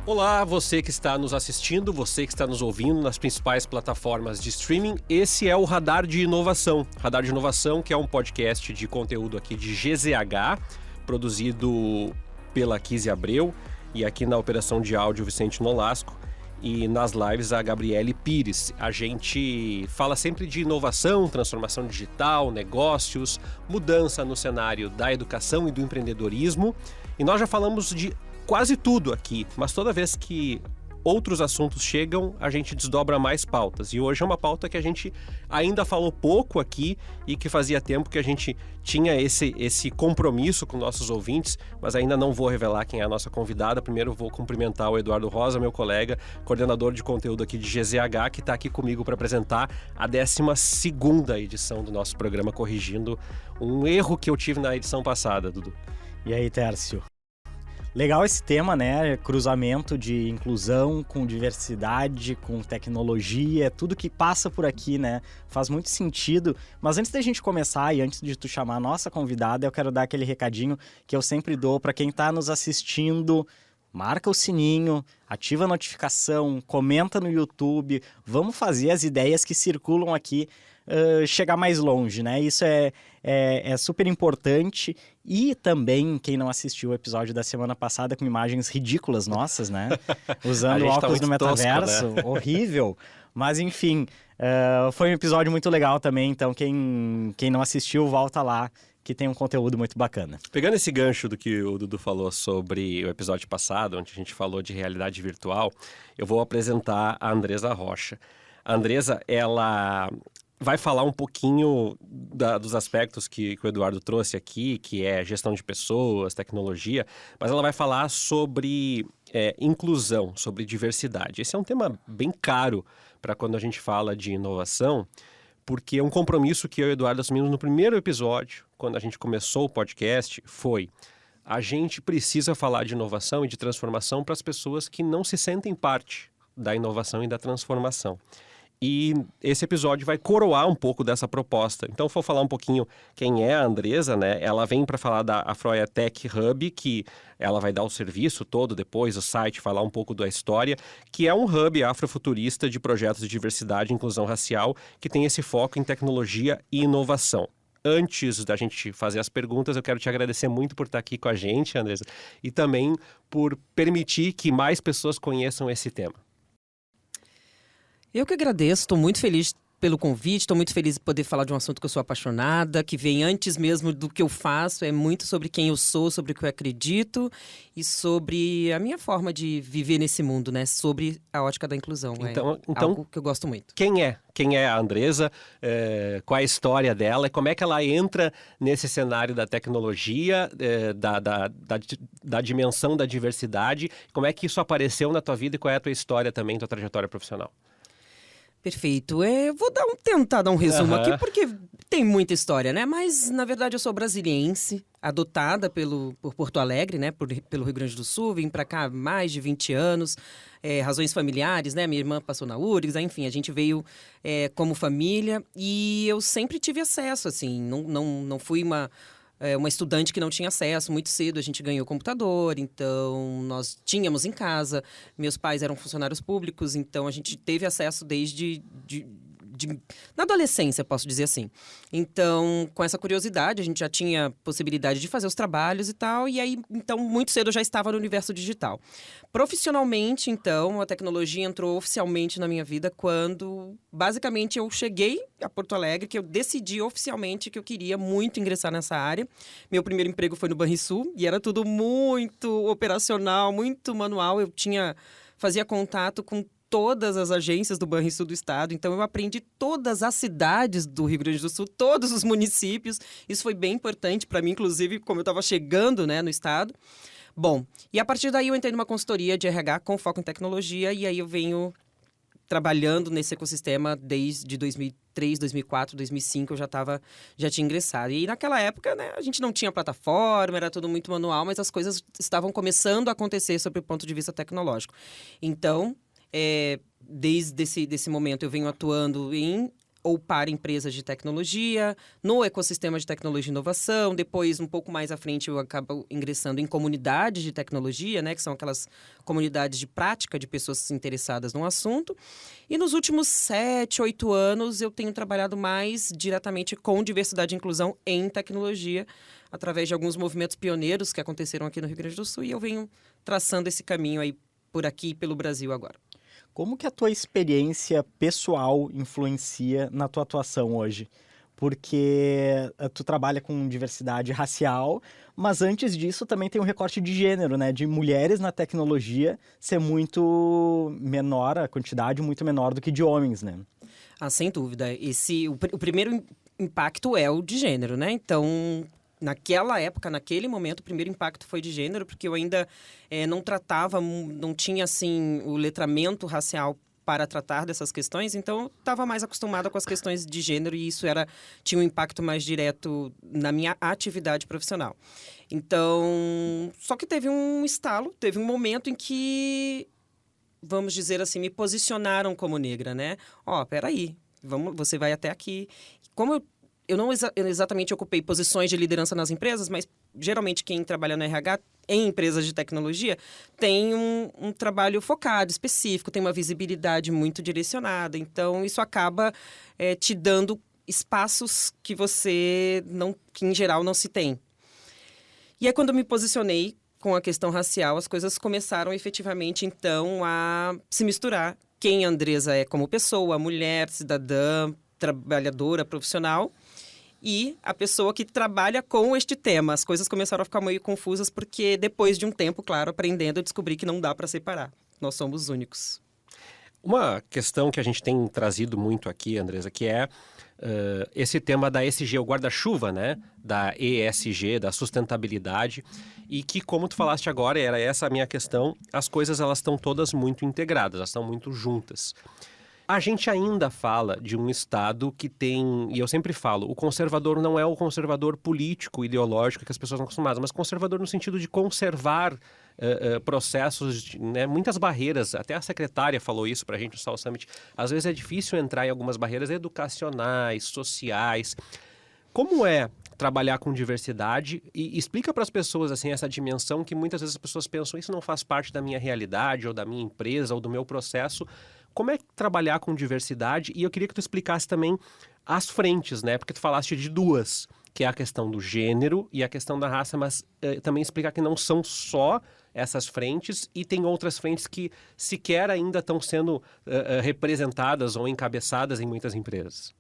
Olá, você que está nos assistindo, você que está nos ouvindo nas principais plataformas de streaming. Esse é o Radar de Inovação. Radar de Inovação, que é um podcast de conteúdo aqui de GZH, produzido pela Kizzy Abreu e aqui na operação de áudio Vicente Nolasco e nas lives a Gabriele Pires. A gente fala sempre de inovação, transformação digital, negócios, mudança no cenário da educação e do empreendedorismo. E nós já falamos de quase tudo aqui, mas toda vez que outros assuntos chegam, a gente desdobra mais pautas. E hoje é uma pauta que a gente ainda falou pouco aqui e que fazia tempo que a gente tinha esse compromisso com nossos ouvintes, mas ainda não vou revelar quem é a nossa convidada. Primeiro vou cumprimentar o Eduardo Rosa, meu colega, coordenador de conteúdo aqui de GZH, que está aqui comigo para apresentar a 12ª edição do nosso programa, corrigindo um erro que eu tive na edição passada, Dudu. E aí, Tércio? Legal esse tema, né? Cruzamento de inclusão com diversidade, com tecnologia, tudo que passa por aqui, né? Faz muito sentido. Mas antes da gente começar e antes de tu chamar a nossa convidada, eu quero dar aquele recadinho que eu sempre dou para quem está nos assistindo. Marca o sininho, ativa a notificação, comenta no YouTube. Vamos fazer as ideias que circulam aqui chegar mais longe, né? Isso é super importante. E também, quem não assistiu o episódio da semana passada com imagens ridículas nossas, né? Usando óculos no metaverso, tosco, né? Horrível. Mas enfim, foi um episódio muito legal também. Então quem não assistiu, volta lá, que tem um conteúdo muito bacana. Pegando esse gancho do que o Dudu falou sobre o episódio passado, onde a gente falou de realidade virtual, eu vou apresentar a Andresa Rocha. A Andresa, ela vai falar um pouquinho dos aspectos que o Eduardo trouxe aqui, que é gestão de pessoas, tecnologia, mas ela vai falar sobre inclusão, sobre diversidade. Esse é um tema bem caro para quando a gente fala de inovação, porque é um compromisso que eu e o Eduardo assumimos no primeiro episódio, quando a gente começou o podcast, foi: a gente precisa falar de inovação e de transformação para as pessoas que não se sentem parte da inovação e da transformação. E esse episódio vai coroar um pouco dessa proposta. Então, vou falar um pouquinho quem é a Andresa, né? Ela vem para falar da Afroia Tech Hub, que ela vai dar o serviço todo depois, o site, falar um pouco da história, que é um hub afrofuturista de projetos de diversidade e inclusão racial, que tem esse foco em tecnologia e inovação. Antes da gente fazer as perguntas, eu quero te agradecer muito por estar aqui com a gente, Andresa, e também por permitir que mais pessoas conheçam esse tema. Eu que agradeço, estou muito feliz pelo convite, estou muito feliz de poder falar de um assunto que eu sou apaixonada, que vem antes mesmo do que eu faço, é muito sobre quem eu sou, sobre o que eu acredito e sobre a minha forma de viver nesse mundo, né? Sobre a ótica da inclusão. Então algo que eu gosto muito. Quem é a Andresa? Qual é a história dela? E como é que ela entra nesse cenário da tecnologia, da dimensão da diversidade? Como é que isso apareceu na tua vida e qual é a tua história também, tua trajetória profissional? Perfeito. Eu vou tentar dar um resumo aqui, porque tem muita história, né? Mas, na verdade, eu sou brasiliense, adotada por Porto Alegre, né? Pelo Rio Grande do Sul. Vim para cá há mais de 20 anos. Razões familiares, né? Minha irmã passou na URGS, enfim, a gente veio como família. E eu sempre tive acesso, assim, não fui uma estudante que não tinha acesso. Muito cedo a gente ganhou computador, então nós tínhamos em casa. Meus pais eram funcionários públicos, então a gente teve acesso desde na adolescência, posso dizer assim. Então, com essa curiosidade, a gente já tinha possibilidade de fazer os trabalhos e tal, e aí, então, muito cedo eu já estava no universo digital. Profissionalmente, então, a tecnologia entrou oficialmente na minha vida quando, basicamente, eu cheguei a Porto Alegre, que eu decidi oficialmente que eu queria muito ingressar nessa área. Meu primeiro emprego foi no Banrisul, e era tudo muito operacional, muito manual. Fazia contato com todas as agências do Banrisul do estado, então eu aprendi todas as cidades do Rio Grande do Sul, todos os municípios. Isso foi bem importante para mim, inclusive, como eu estava chegando, né, no estado. Bom, e a partir daí eu entrei numa consultoria de RH com foco em tecnologia, e aí eu venho trabalhando nesse ecossistema desde 2003, 2004, 2005, eu já tinha ingressado. E naquela época, né, a gente não tinha plataforma, era tudo muito manual, mas as coisas estavam começando a acontecer sob o ponto de vista tecnológico. Então, desde esse momento eu venho atuando em ou para empresas de tecnologia, no ecossistema de tecnologia e inovação. Depois, um pouco mais à frente, eu acabo ingressando em comunidades de tecnologia, né, que são aquelas comunidades de prática de pessoas interessadas no assunto. E nos últimos 7, 8 anos, eu tenho trabalhado mais diretamente com diversidade e inclusão em tecnologia, através de alguns movimentos pioneiros que aconteceram aqui no Rio Grande do Sul, e eu venho traçando esse caminho aí por aqui e pelo Brasil agora. Como que a tua experiência pessoal influencia na tua atuação hoje? Porque tu trabalha com diversidade racial, mas antes disso também tem um recorte de gênero, né? De mulheres na tecnologia ser muito menor, a quantidade muito menor do que de homens, né? Ah, sem dúvida. O primeiro impacto é o de gênero, né? Então, naquela época, naquele momento, o primeiro impacto foi de gênero, porque eu ainda não tinha, assim, o letramento racial para tratar dessas questões, então eu estava mais acostumada com as questões de gênero e isso tinha um impacto mais direto na minha atividade profissional. Então, só que teve um estalo, teve um momento em que, vamos dizer assim, me posicionaram como negra, né? Peraí, você vai até aqui. Como eu não exatamente ocupei posições de liderança nas empresas, mas geralmente quem trabalha no RH em empresas de tecnologia tem um trabalho focado, específico, tem uma visibilidade muito direcionada. Então, isso acaba te dando espaços que que em geral não se tem. E aí, quando eu me posicionei com a questão racial, as coisas começaram efetivamente, então, a se misturar. Quem a Andresa é como pessoa, mulher, cidadã, trabalhadora, profissional, e a pessoa que trabalha com este tema. As coisas começaram a ficar meio confusas porque depois de um tempo, claro, aprendendo, eu descobri que não dá para separar. Nós somos únicos. Uma questão que a gente tem trazido muito aqui, Andresa, que é esse tema da ESG, o guarda-chuva, né? Da ESG, da sustentabilidade, e que, como tu falaste agora, era essa a minha questão, as coisas elas estão todas muito integradas, elas estão muito juntas. A gente ainda fala de um Estado que tem, e eu sempre falo, o conservador não é o conservador político, ideológico que as pessoas estão acostumadas, mas conservador no sentido de conservar processos, né, muitas barreiras. Até a secretária falou isso para a gente no South Summit. Às vezes é difícil entrar em algumas barreiras educacionais, sociais. Como é trabalhar com diversidade? E explica para as pessoas assim, essa dimensão que muitas vezes as pessoas pensam, isso não faz parte da minha realidade, ou da minha empresa, ou do meu processo. Como é trabalhar com diversidade? E eu queria que tu explicasse também as frentes, né? Porque tu falaste de duas, que é a questão do gênero e a questão da raça, mas também explicar que não são só essas frentes e tem outras frentes que sequer ainda estão sendo representadas ou encabeçadas em muitas empresas.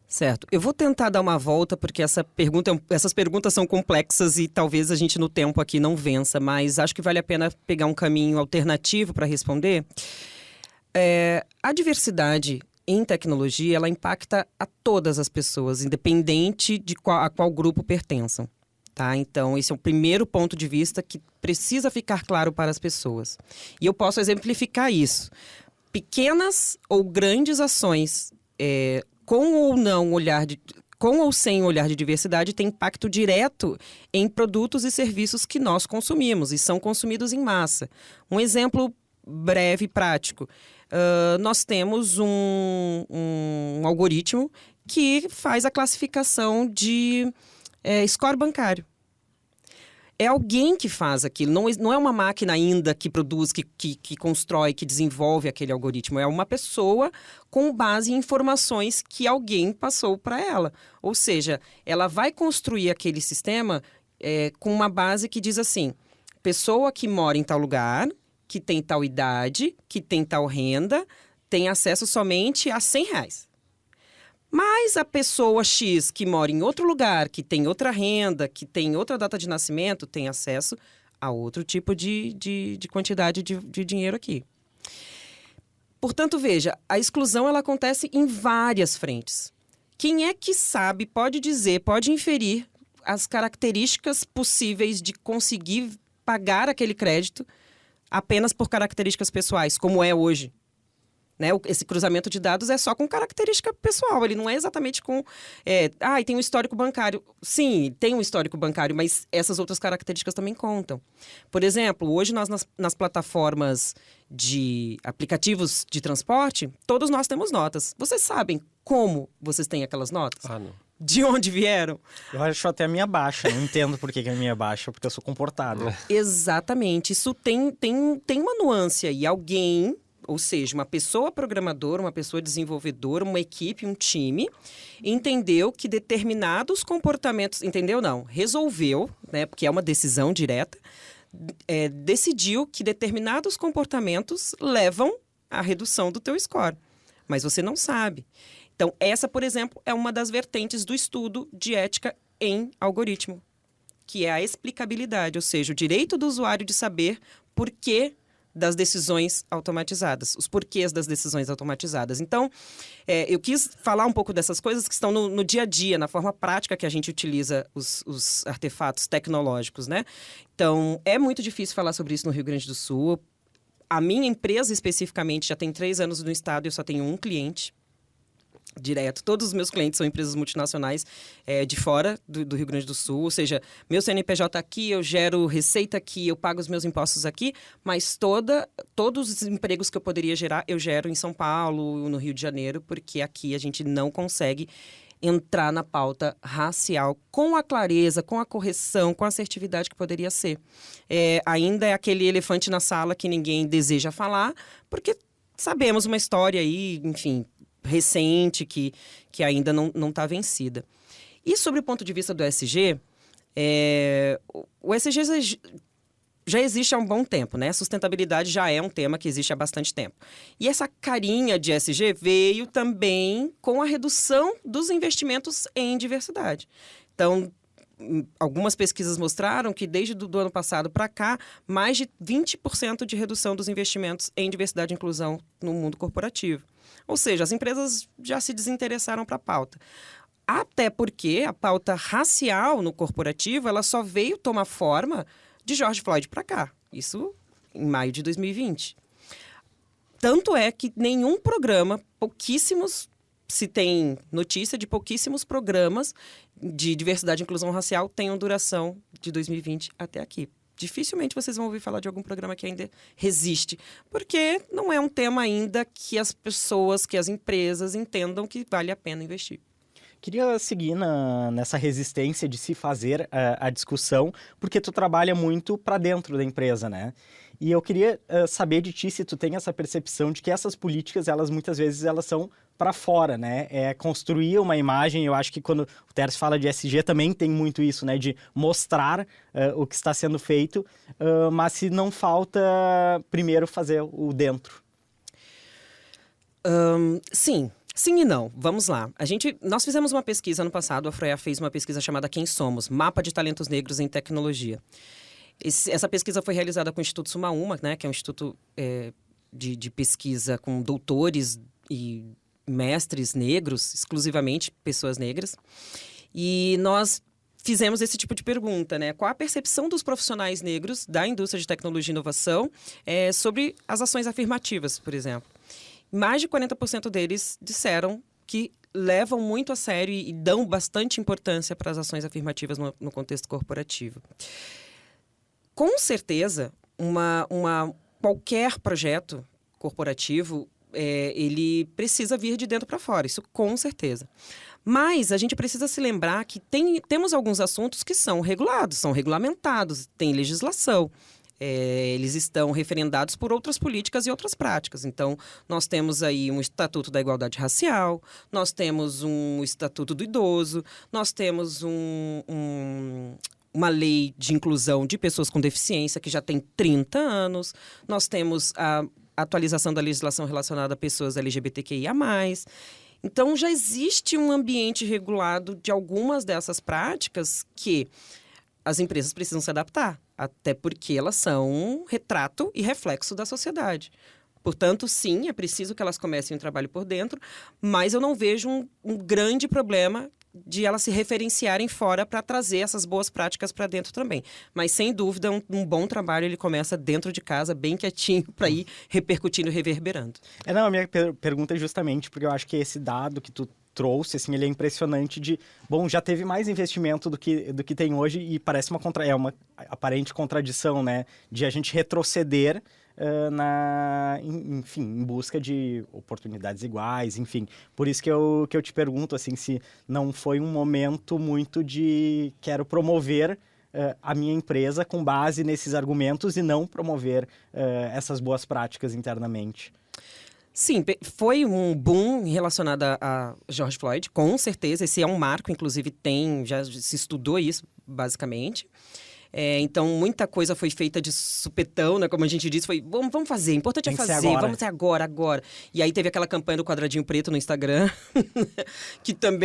Certo. Eu vou tentar dar uma volta, porque essas perguntas são complexas e talvez a gente no tempo aqui não vença, mas acho que vale a pena pegar um caminho alternativo para responder. A diversidade em tecnologia, ela impacta a todas as pessoas, independente de a qual grupo pertençam. Tá? Então, esse é o primeiro ponto de vista que precisa ficar claro para as pessoas. E eu posso exemplificar isso. Pequenas ou grandes ações, com ou sem olhar de diversidade, tem impacto direto em produtos e serviços que nós consumimos e são consumidos em massa. Um exemplo breve e prático. Nós temos um algoritmo que faz a classificação de score bancário. É alguém que faz aquilo, não é uma máquina ainda que produz, que constrói, que desenvolve aquele algoritmo. É uma pessoa com base em informações que alguém passou para ela. Ou seja, ela vai construir aquele sistema com uma base que diz assim, pessoa que mora em tal lugar, que tem tal idade, que tem tal renda, tem acesso somente a R$100. Mas a pessoa X que mora em outro lugar, que tem outra renda, que tem outra data de nascimento, tem acesso a outro tipo de quantidade de dinheiro aqui. Portanto, veja, a exclusão ela acontece em várias frentes. Quem é que sabe, pode dizer, pode inferir as características possíveis de conseguir pagar aquele crédito apenas por características pessoais, como é hoje? Né? Esse cruzamento de dados é só com característica pessoal, ele não é exatamente com... tem um histórico bancário. Sim, tem um histórico bancário, mas essas outras características também contam. Por exemplo, hoje nós nas plataformas de aplicativos de transporte, todos nós temos notas. Vocês sabem como vocês têm aquelas notas? Ah, não. De onde vieram? Eu acho até a minha baixa, não entendo por que a minha baixa, porque eu sou comportado. Exatamente, isso tem uma nuance aí. Alguém, ou seja, uma pessoa programadora, uma pessoa desenvolvedora, uma equipe, um time, entendeu que determinados comportamentos... Entendeu? Não. Resolveu, né, porque é uma decisão direta, decidiu que determinados comportamentos levam à redução do teu score. Mas você não sabe. Então, essa, por exemplo, é uma das vertentes do estudo de ética em algoritmo, que é a explicabilidade, ou seja, o direito do usuário de saber por que das decisões automatizadas, os porquês das decisões automatizadas. Então, eu quis falar um pouco dessas coisas que estão no dia a dia, na forma prática que a gente utiliza os artefatos tecnológicos, né? Então, é muito difícil falar sobre isso no Rio Grande do Sul. A minha empresa, especificamente, já tem 3 anos no estado e eu só tenho um cliente direto. Todos os meus clientes são empresas multinacionais de fora do Rio Grande do Sul, ou seja, meu CNPJ aqui, eu gero receita aqui, eu pago os meus impostos aqui, mas todos os empregos que eu poderia gerar, eu gero em São Paulo, no Rio de Janeiro, porque aqui a gente não consegue entrar na pauta racial com a clareza, com a correção, com a assertividade que poderia ser. Ainda é aquele elefante na sala que ninguém deseja falar, porque sabemos uma história aí, enfim, recente, que ainda não está vencida. E sobre o ponto de vista do ESG, o ESG já existe há um bom tempo, né? Sustentabilidade já é um tema que existe há bastante tempo. E essa carinha de ESG veio também com a redução dos investimentos em diversidade. Então, algumas pesquisas mostraram que desde do ano passado para cá, mais de 20% de redução dos investimentos em diversidade e inclusão no mundo corporativo. Ou seja, as empresas já se desinteressaram para a pauta. Até porque a pauta racial no corporativo, ela só veio tomar forma de George Floyd para cá. Isso em maio de 2020. Tanto é que nenhum programa, se tem notícia de pouquíssimos programas de diversidade e inclusão racial tenham duração de 2020 até aqui. Dificilmente vocês vão ouvir falar de algum programa que ainda resiste, porque não é um tema ainda que as pessoas, que as empresas entendam que vale a pena investir. Queria seguir nessa resistência de se fazer a discussão, porque tu trabalha muito para dentro da empresa, né? E eu queria saber de ti se tu tem essa percepção de que essas políticas, muitas vezes elas são para fora, né? É construir uma imagem. Eu acho que quando o Tércio fala de ESG também tem muito isso, né? De mostrar o que está sendo feito, mas se não falta primeiro fazer o dentro. Sim. Sim e não. Vamos lá. Nós fizemos uma pesquisa ano passado, a Froea fez uma pesquisa chamada Quem Somos? Mapa de Talentos Negros em Tecnologia. Essa pesquisa foi realizada com o Instituto Sumaúma, né, que é um instituto de pesquisa com doutores e mestres negros, exclusivamente pessoas negras. E nós fizemos esse tipo de pergunta, né? Qual a percepção dos profissionais negros da indústria de tecnologia e inovação sobre as ações afirmativas, por exemplo? Mais de 40% deles disseram que levam muito a sério e dão bastante importância para as ações afirmativas no contexto corporativo. Com certeza, qualquer projeto corporativo, ele precisa vir de dentro para fora, isso com certeza. Mas a gente precisa se lembrar que temos alguns assuntos que são regulados, são regulamentados, tem legislação. Eles estão referendados por outras políticas e outras práticas. Então, nós temos aí um Estatuto da Igualdade Racial, nós temos um Estatuto do Idoso, nós temos uma lei de inclusão de pessoas com deficiência que já tem 30 anos, nós temos a atualização da legislação relacionada a pessoas LGBTQIA+. Então, já existe um ambiente regulado de algumas dessas práticas que as empresas precisam se adaptar, até porque elas são um retrato e reflexo da sociedade. Portanto, sim, é preciso que elas comecem o trabalho por dentro, mas eu não vejo um grande problema de elas se referenciarem fora para trazer essas boas práticas para dentro também. Mas, sem dúvida, um bom trabalho ele começa dentro de casa, bem quietinho, para ir repercutindo e reverberando. Não, a minha pergunta é justamente porque eu acho que esse dado que tu trouxe, assim, ele é impressionante já teve mais investimento do que tem hoje e parece uma aparente contradição, né? De a gente retroceder enfim, em busca de oportunidades iguais, enfim. Por isso que eu te pergunto, assim, se não foi um momento muito de quero promover a minha empresa com base nesses argumentos e não promover essas boas práticas internamente. Sim, foi um boom relacionado a George Floyd, com certeza. Esse é um marco, inclusive já se estudou isso, basicamente. Então, muita coisa foi feita de supetão, né? Como a gente disse, foi, vamos fazer, o importante é fazer, vamos ser agora. E aí teve aquela campanha do quadradinho preto no Instagram,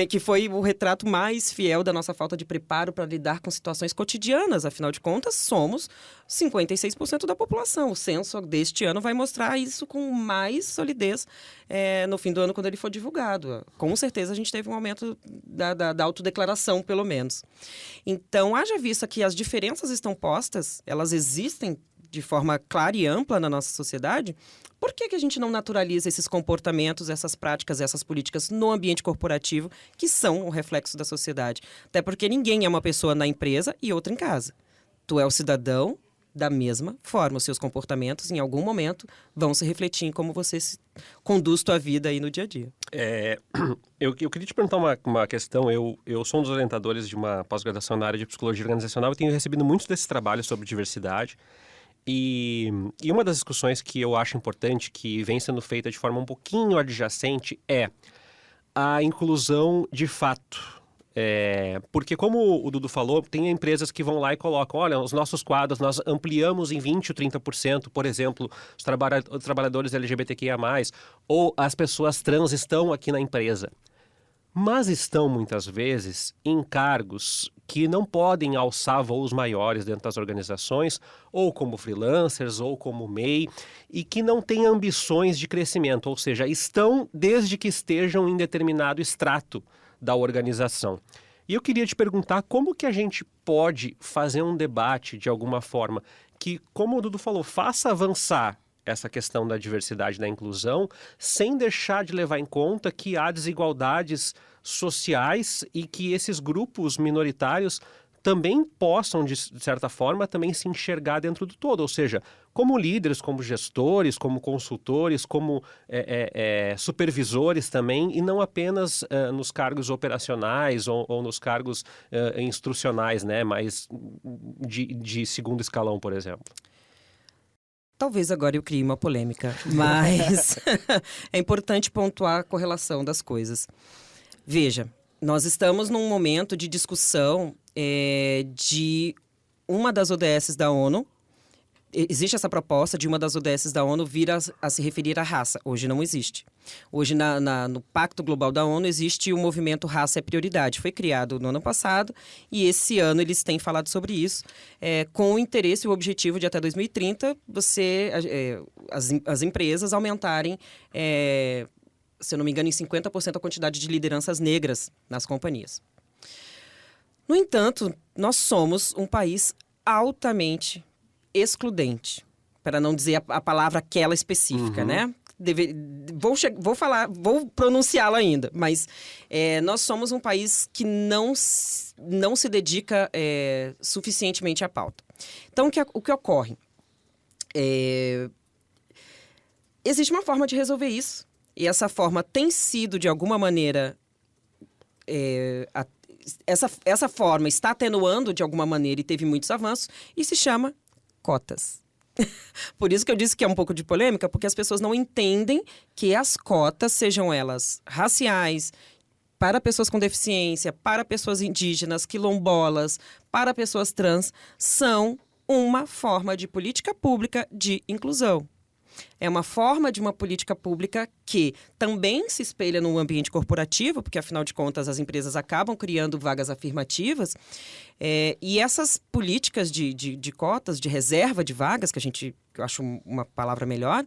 que foi o retrato mais fiel da nossa falta de preparo para lidar com situações cotidianas. Afinal de contas, somos 56% da população. O censo deste ano vai mostrar isso com mais solidez no fim do ano, quando ele for divulgado. Com certeza, a gente teve um aumento da autodeclaração, pelo menos. Então, haja vista que as diferenças estão postas, elas existem de forma clara e ampla na nossa sociedade, por que a gente não naturaliza esses comportamentos, essas práticas, essas políticas no ambiente corporativo, que são o reflexo da sociedade? Até porque ninguém é uma pessoa na empresa e outra em casa. Tu é o cidadão da mesma forma. Os seus comportamentos, em algum momento, vão se refletir em como você conduz tua vida aí no dia a dia. Eu queria te perguntar uma questão. Eu sou um dos orientadores de uma pós-graduação na área de psicologia organizacional e tenho recebido muitos desses trabalhos sobre diversidade. E uma das discussões que eu acho importante, que vem sendo feita de forma um pouquinho adjacente, é a inclusão de fato. Porque, como o Dudu falou, tem empresas que vão lá e colocam, olha, os nossos quadros nós ampliamos em 20% ou 30%, por exemplo, os trabalhadores LGBTQIA+, ou as pessoas trans estão aqui na empresa. Mas estão, muitas vezes, em cargos que não podem alçar voos maiores dentro das organizações, ou como freelancers, ou como MEI, e que não têm ambições de crescimento, ou seja, estão desde que estejam em determinado extrato da organização. E eu queria te perguntar como que a gente pode fazer um debate de alguma forma que, como o Dudu falou, faça avançar essa questão da diversidade e da inclusão, sem deixar de levar em conta que há desigualdades sociais e que esses grupos minoritários também possam, de certa forma, também se enxergar dentro do todo. Ou seja, como líderes, como gestores, como consultores, como supervisores também, e não apenas nos cargos operacionais ou nos cargos instrucionais, né, mas de segundo escalão, por exemplo. Talvez agora eu crie uma polêmica, mas é importante pontuar a correlação das coisas. Veja, nós estamos num momento de discussão de uma das ODSs da ONU. Existe essa proposta de uma das ODSs da ONU vir a se referir à raça. Hoje não existe. Hoje, no Pacto Global da ONU, existe o movimento Raça é Prioridade. Foi criado no ano passado e esse ano eles têm falado sobre isso, com o interesse e o objetivo de até 2030 as empresas aumentarem, se eu não me engano, em 50% a quantidade de lideranças negras nas companhias. No entanto, nós somos um país altamente excludente, para não dizer a palavra aquela específica, né? Vou pronunciá-la ainda, mas nós somos um país que não se dedica suficientemente à pauta. Então, o que ocorre? Existe uma forma de resolver isso, e essa forma tem sido, de alguma maneira, essa forma está atenuando de alguma maneira e teve muitos avanços, e se chama cotas. Por isso que eu disse que é um pouco de polêmica, porque as pessoas não entendem que as cotas, sejam elas raciais, para pessoas com deficiência, para pessoas indígenas, quilombolas, para pessoas trans, são uma forma de política pública de inclusão. É uma forma de uma política pública que também se espelha no ambiente corporativo, porque, afinal de contas, as empresas acabam criando vagas afirmativas. E essas políticas de cotas, de reserva de vagas, que a gente que eu acho uma palavra melhor,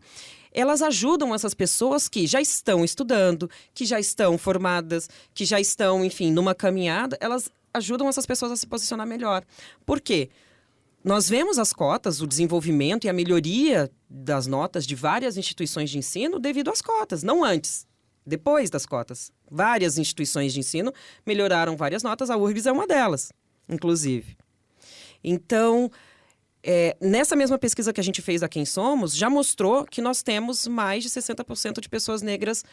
elas ajudam essas pessoas que já estão estudando, que já estão formadas, que já estão, enfim, numa caminhada, elas ajudam essas pessoas a se posicionar melhor. Por quê? Nós vemos as cotas, o desenvolvimento e a melhoria das notas de várias instituições de ensino devido às cotas, não antes, depois das cotas. Várias instituições de ensino melhoraram várias notas, a URGS é uma delas, inclusive. Então, nessa mesma pesquisa que a gente fez a Quem Somos, já mostrou que nós temos mais de 60% de pessoas negras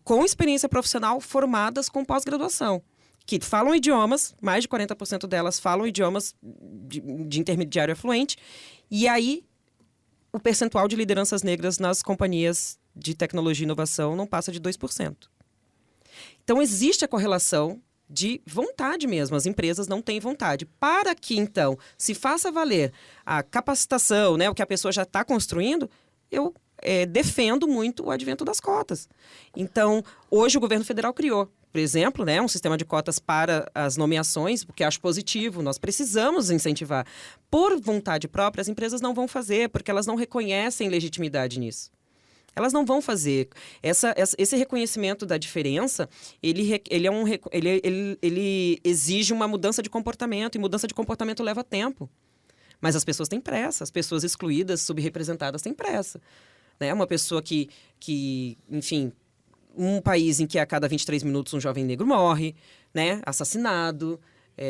com experiência profissional formadas com pós-graduação, que falam idiomas, mais de 40% delas falam idiomas de intermediário fluente, e aí o percentual de lideranças negras nas companhias de tecnologia e inovação não passa de 2%. Então, existe a correlação de vontade mesmo, as empresas não têm vontade. Para que, então, se faça valer a capacitação, né, o que a pessoa já está construindo, eu defendo muito o advento das cotas. Então, hoje o governo federal criou, por exemplo, né, um sistema de cotas para as nomeações, o que eu acho positivo, nós precisamos incentivar. Por vontade própria, as empresas não vão fazer, porque elas não reconhecem legitimidade nisso. Elas não vão fazer. Esse reconhecimento da diferença, ele exige uma mudança de comportamento, e mudança de comportamento leva tempo. Mas as pessoas têm pressa, as pessoas excluídas, subrepresentadas têm pressa. Né? Uma pessoa que, enfim, um país em que a cada 23 minutos um jovem negro morre, né? Assassinado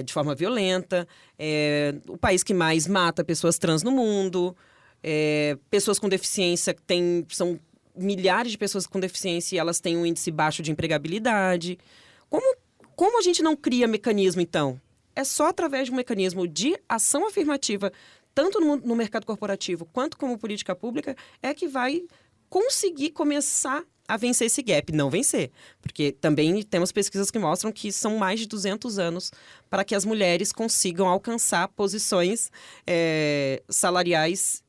de forma violenta, o país que mais mata pessoas trans no mundo, pessoas com deficiência são milhares de pessoas com deficiência e elas têm um índice baixo de empregabilidade. Como a gente não cria mecanismo, então? É só através de um mecanismo de ação afirmativa, tanto no mercado corporativo quanto como política pública, que vai conseguir começar a vencer esse gap. Não vencer, porque também temos pesquisas que mostram que são mais de 200 anos para que as mulheres consigam alcançar posições salariais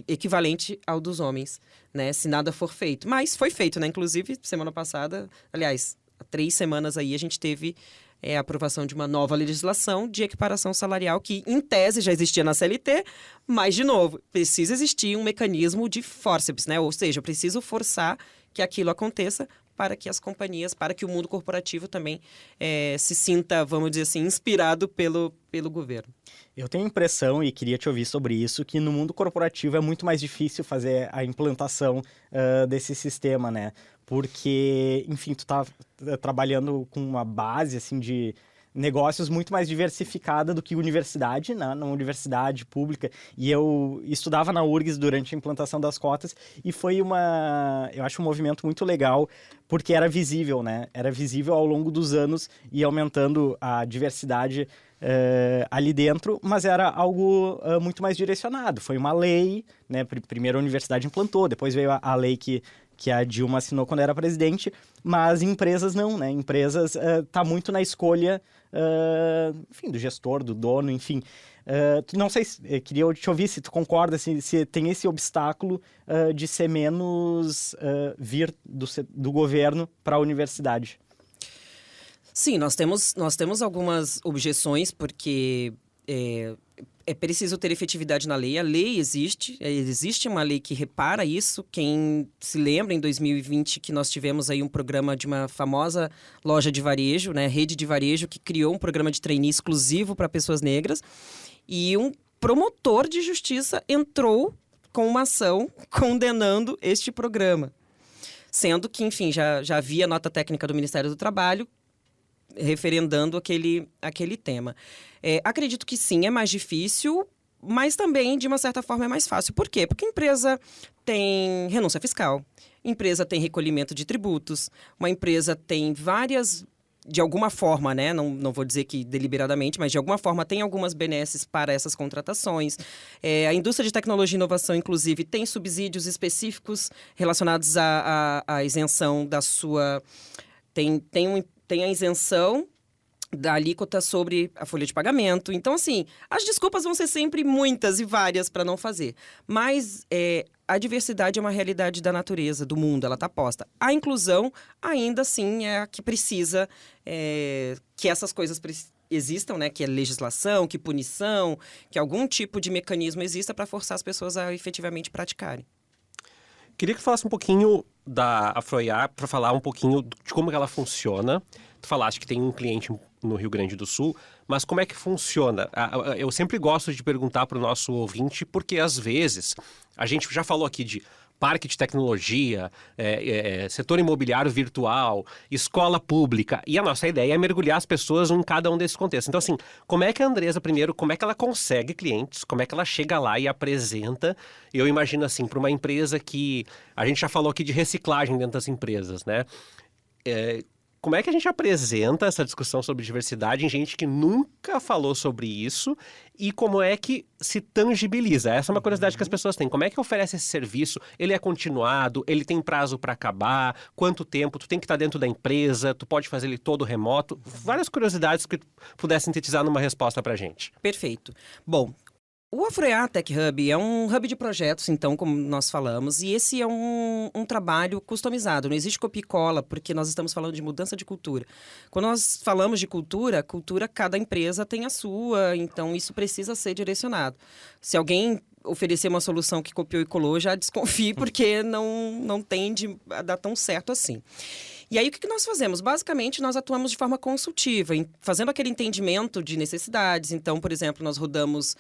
equivalente ao dos homens, né? Se nada for feito. Mas foi feito, né? Inclusive, semana passada, aliás, há 3 semanas aí, a gente teve a aprovação de uma nova legislação de equiparação salarial que, em tese, já existia na CLT, mas, de novo, precisa existir um mecanismo de fórceps, né? Ou seja, eu preciso forçar que aquilo aconteça para que as companhias, para que o mundo corporativo também se sinta, vamos dizer assim, inspirado pelo governo. Eu tenho a impressão, e queria te ouvir sobre isso, que no mundo corporativo é muito mais difícil fazer a implantação desse sistema, né? Porque, enfim, tu tá trabalhando com uma base, assim, de negócios muito mais diversificada do que universidade, né? Na universidade pública. E eu estudava na URGS durante a implantação das cotas e foi eu acho um movimento muito legal, porque era visível, né? Era visível ao longo dos anos e aumentando a diversidade ali dentro, mas era algo muito mais direcionado. Foi uma lei, né? Primeiro a universidade implantou, depois veio a lei que a Dilma assinou quando era presidente, mas empresas não, né? Empresas tá muito na escolha, enfim, do gestor, do dono, enfim. Não sei, queria te ouvir se tu concorda, se tem esse obstáculo de ser menos vir do governo para a universidade. Sim, nós temos algumas objeções, porque é preciso ter efetividade na lei. A lei existe uma lei que repara isso. Quem se lembra, em 2020, que nós tivemos aí um programa de uma famosa loja de varejo, né, rede de varejo, que criou um programa de trainee exclusivo para pessoas negras, e um promotor de justiça entrou com uma ação condenando este programa. Sendo que, enfim, já havia nota técnica do Ministério do Trabalho referendando aquele tema. Acredito que sim, é mais difícil, mas também, de uma certa forma, é mais fácil. Por quê? Porque a empresa tem renúncia fiscal, a empresa tem recolhimento de tributos, uma empresa tem várias, de alguma forma, né? Não vou dizer que deliberadamente, mas de alguma forma tem algumas benesses para essas contratações. A indústria de tecnologia e inovação, inclusive, tem subsídios específicos relacionados à isenção da sua... Tem a isenção da alíquota sobre a folha de pagamento. Então, assim, as desculpas vão ser sempre muitas e várias para não fazer. Mas a diversidade é uma realidade da natureza, do mundo, ela está posta. A inclusão, ainda assim, é a que precisa, que essas coisas existam, né, que é legislação, que punição, que algum tipo de mecanismo exista para forçar as pessoas a efetivamente praticarem. Queria que tu falasse um pouquinho da Afroiá, para falar um pouquinho de como que ela funciona. Tu falaste que tem um cliente no Rio Grande do Sul, mas como é que funciona? Eu sempre gosto de perguntar para o nosso ouvinte, porque às vezes a gente já falou aqui de parque de tecnologia, setor imobiliário virtual, escola pública. E a nossa ideia é mergulhar as pessoas em cada um desses contextos. Então, assim, como é que a Andresa, primeiro, como é que ela consegue clientes? Como é que ela chega lá e apresenta? Eu imagino, assim, para uma empresa que... A gente já falou aqui de reciclagem dentro das empresas, né? Como é que a gente apresenta essa discussão sobre diversidade em gente que nunca falou sobre isso e como é que se tangibiliza? Essa é uma curiosidade que as pessoas têm. Como é que oferece esse serviço? Ele é continuado? Ele tem prazo para acabar? Quanto tempo? Tu tem que estar dentro da empresa? Tu pode fazer ele todo remoto? Várias curiosidades que tu pudesse sintetizar numa resposta para a gente. Perfeito. Bom, o Afroiá Tech Hub é um hub de projetos, então, como nós falamos, e esse é um trabalho customizado, não existe copia e cola, porque nós estamos falando de mudança de cultura. Quando nós falamos de cultura, cada empresa tem a sua, então isso precisa ser direcionado. Se alguém oferecer uma solução que copiou e colou, já desconfie, porque não tende a dar tão certo assim. E aí, o que nós fazemos? Basicamente, nós atuamos de forma consultiva, fazendo aquele entendimento de necessidades. Então, por exemplo, nós rodamos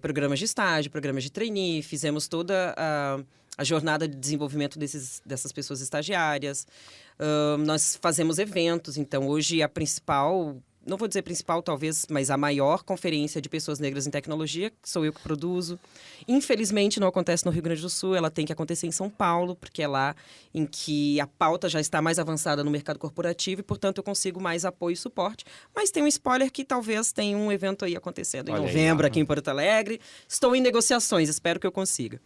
programas de estágio, programas de trainee, fizemos toda a jornada de desenvolvimento dessas pessoas estagiárias. Nós fazemos eventos. Então, hoje, a principal... Não vou dizer principal, talvez, mas a maior conferência de pessoas negras em tecnologia, que sou eu que produzo. Infelizmente, não acontece no Rio Grande do Sul, ela tem que acontecer em São Paulo, porque é lá em que a pauta já está mais avançada no mercado corporativo e, portanto, eu consigo mais apoio e suporte. Mas tem um spoiler que talvez tenha um evento aí acontecendo em novembro, aqui em Porto Alegre. Estou em negociações, espero que eu consiga.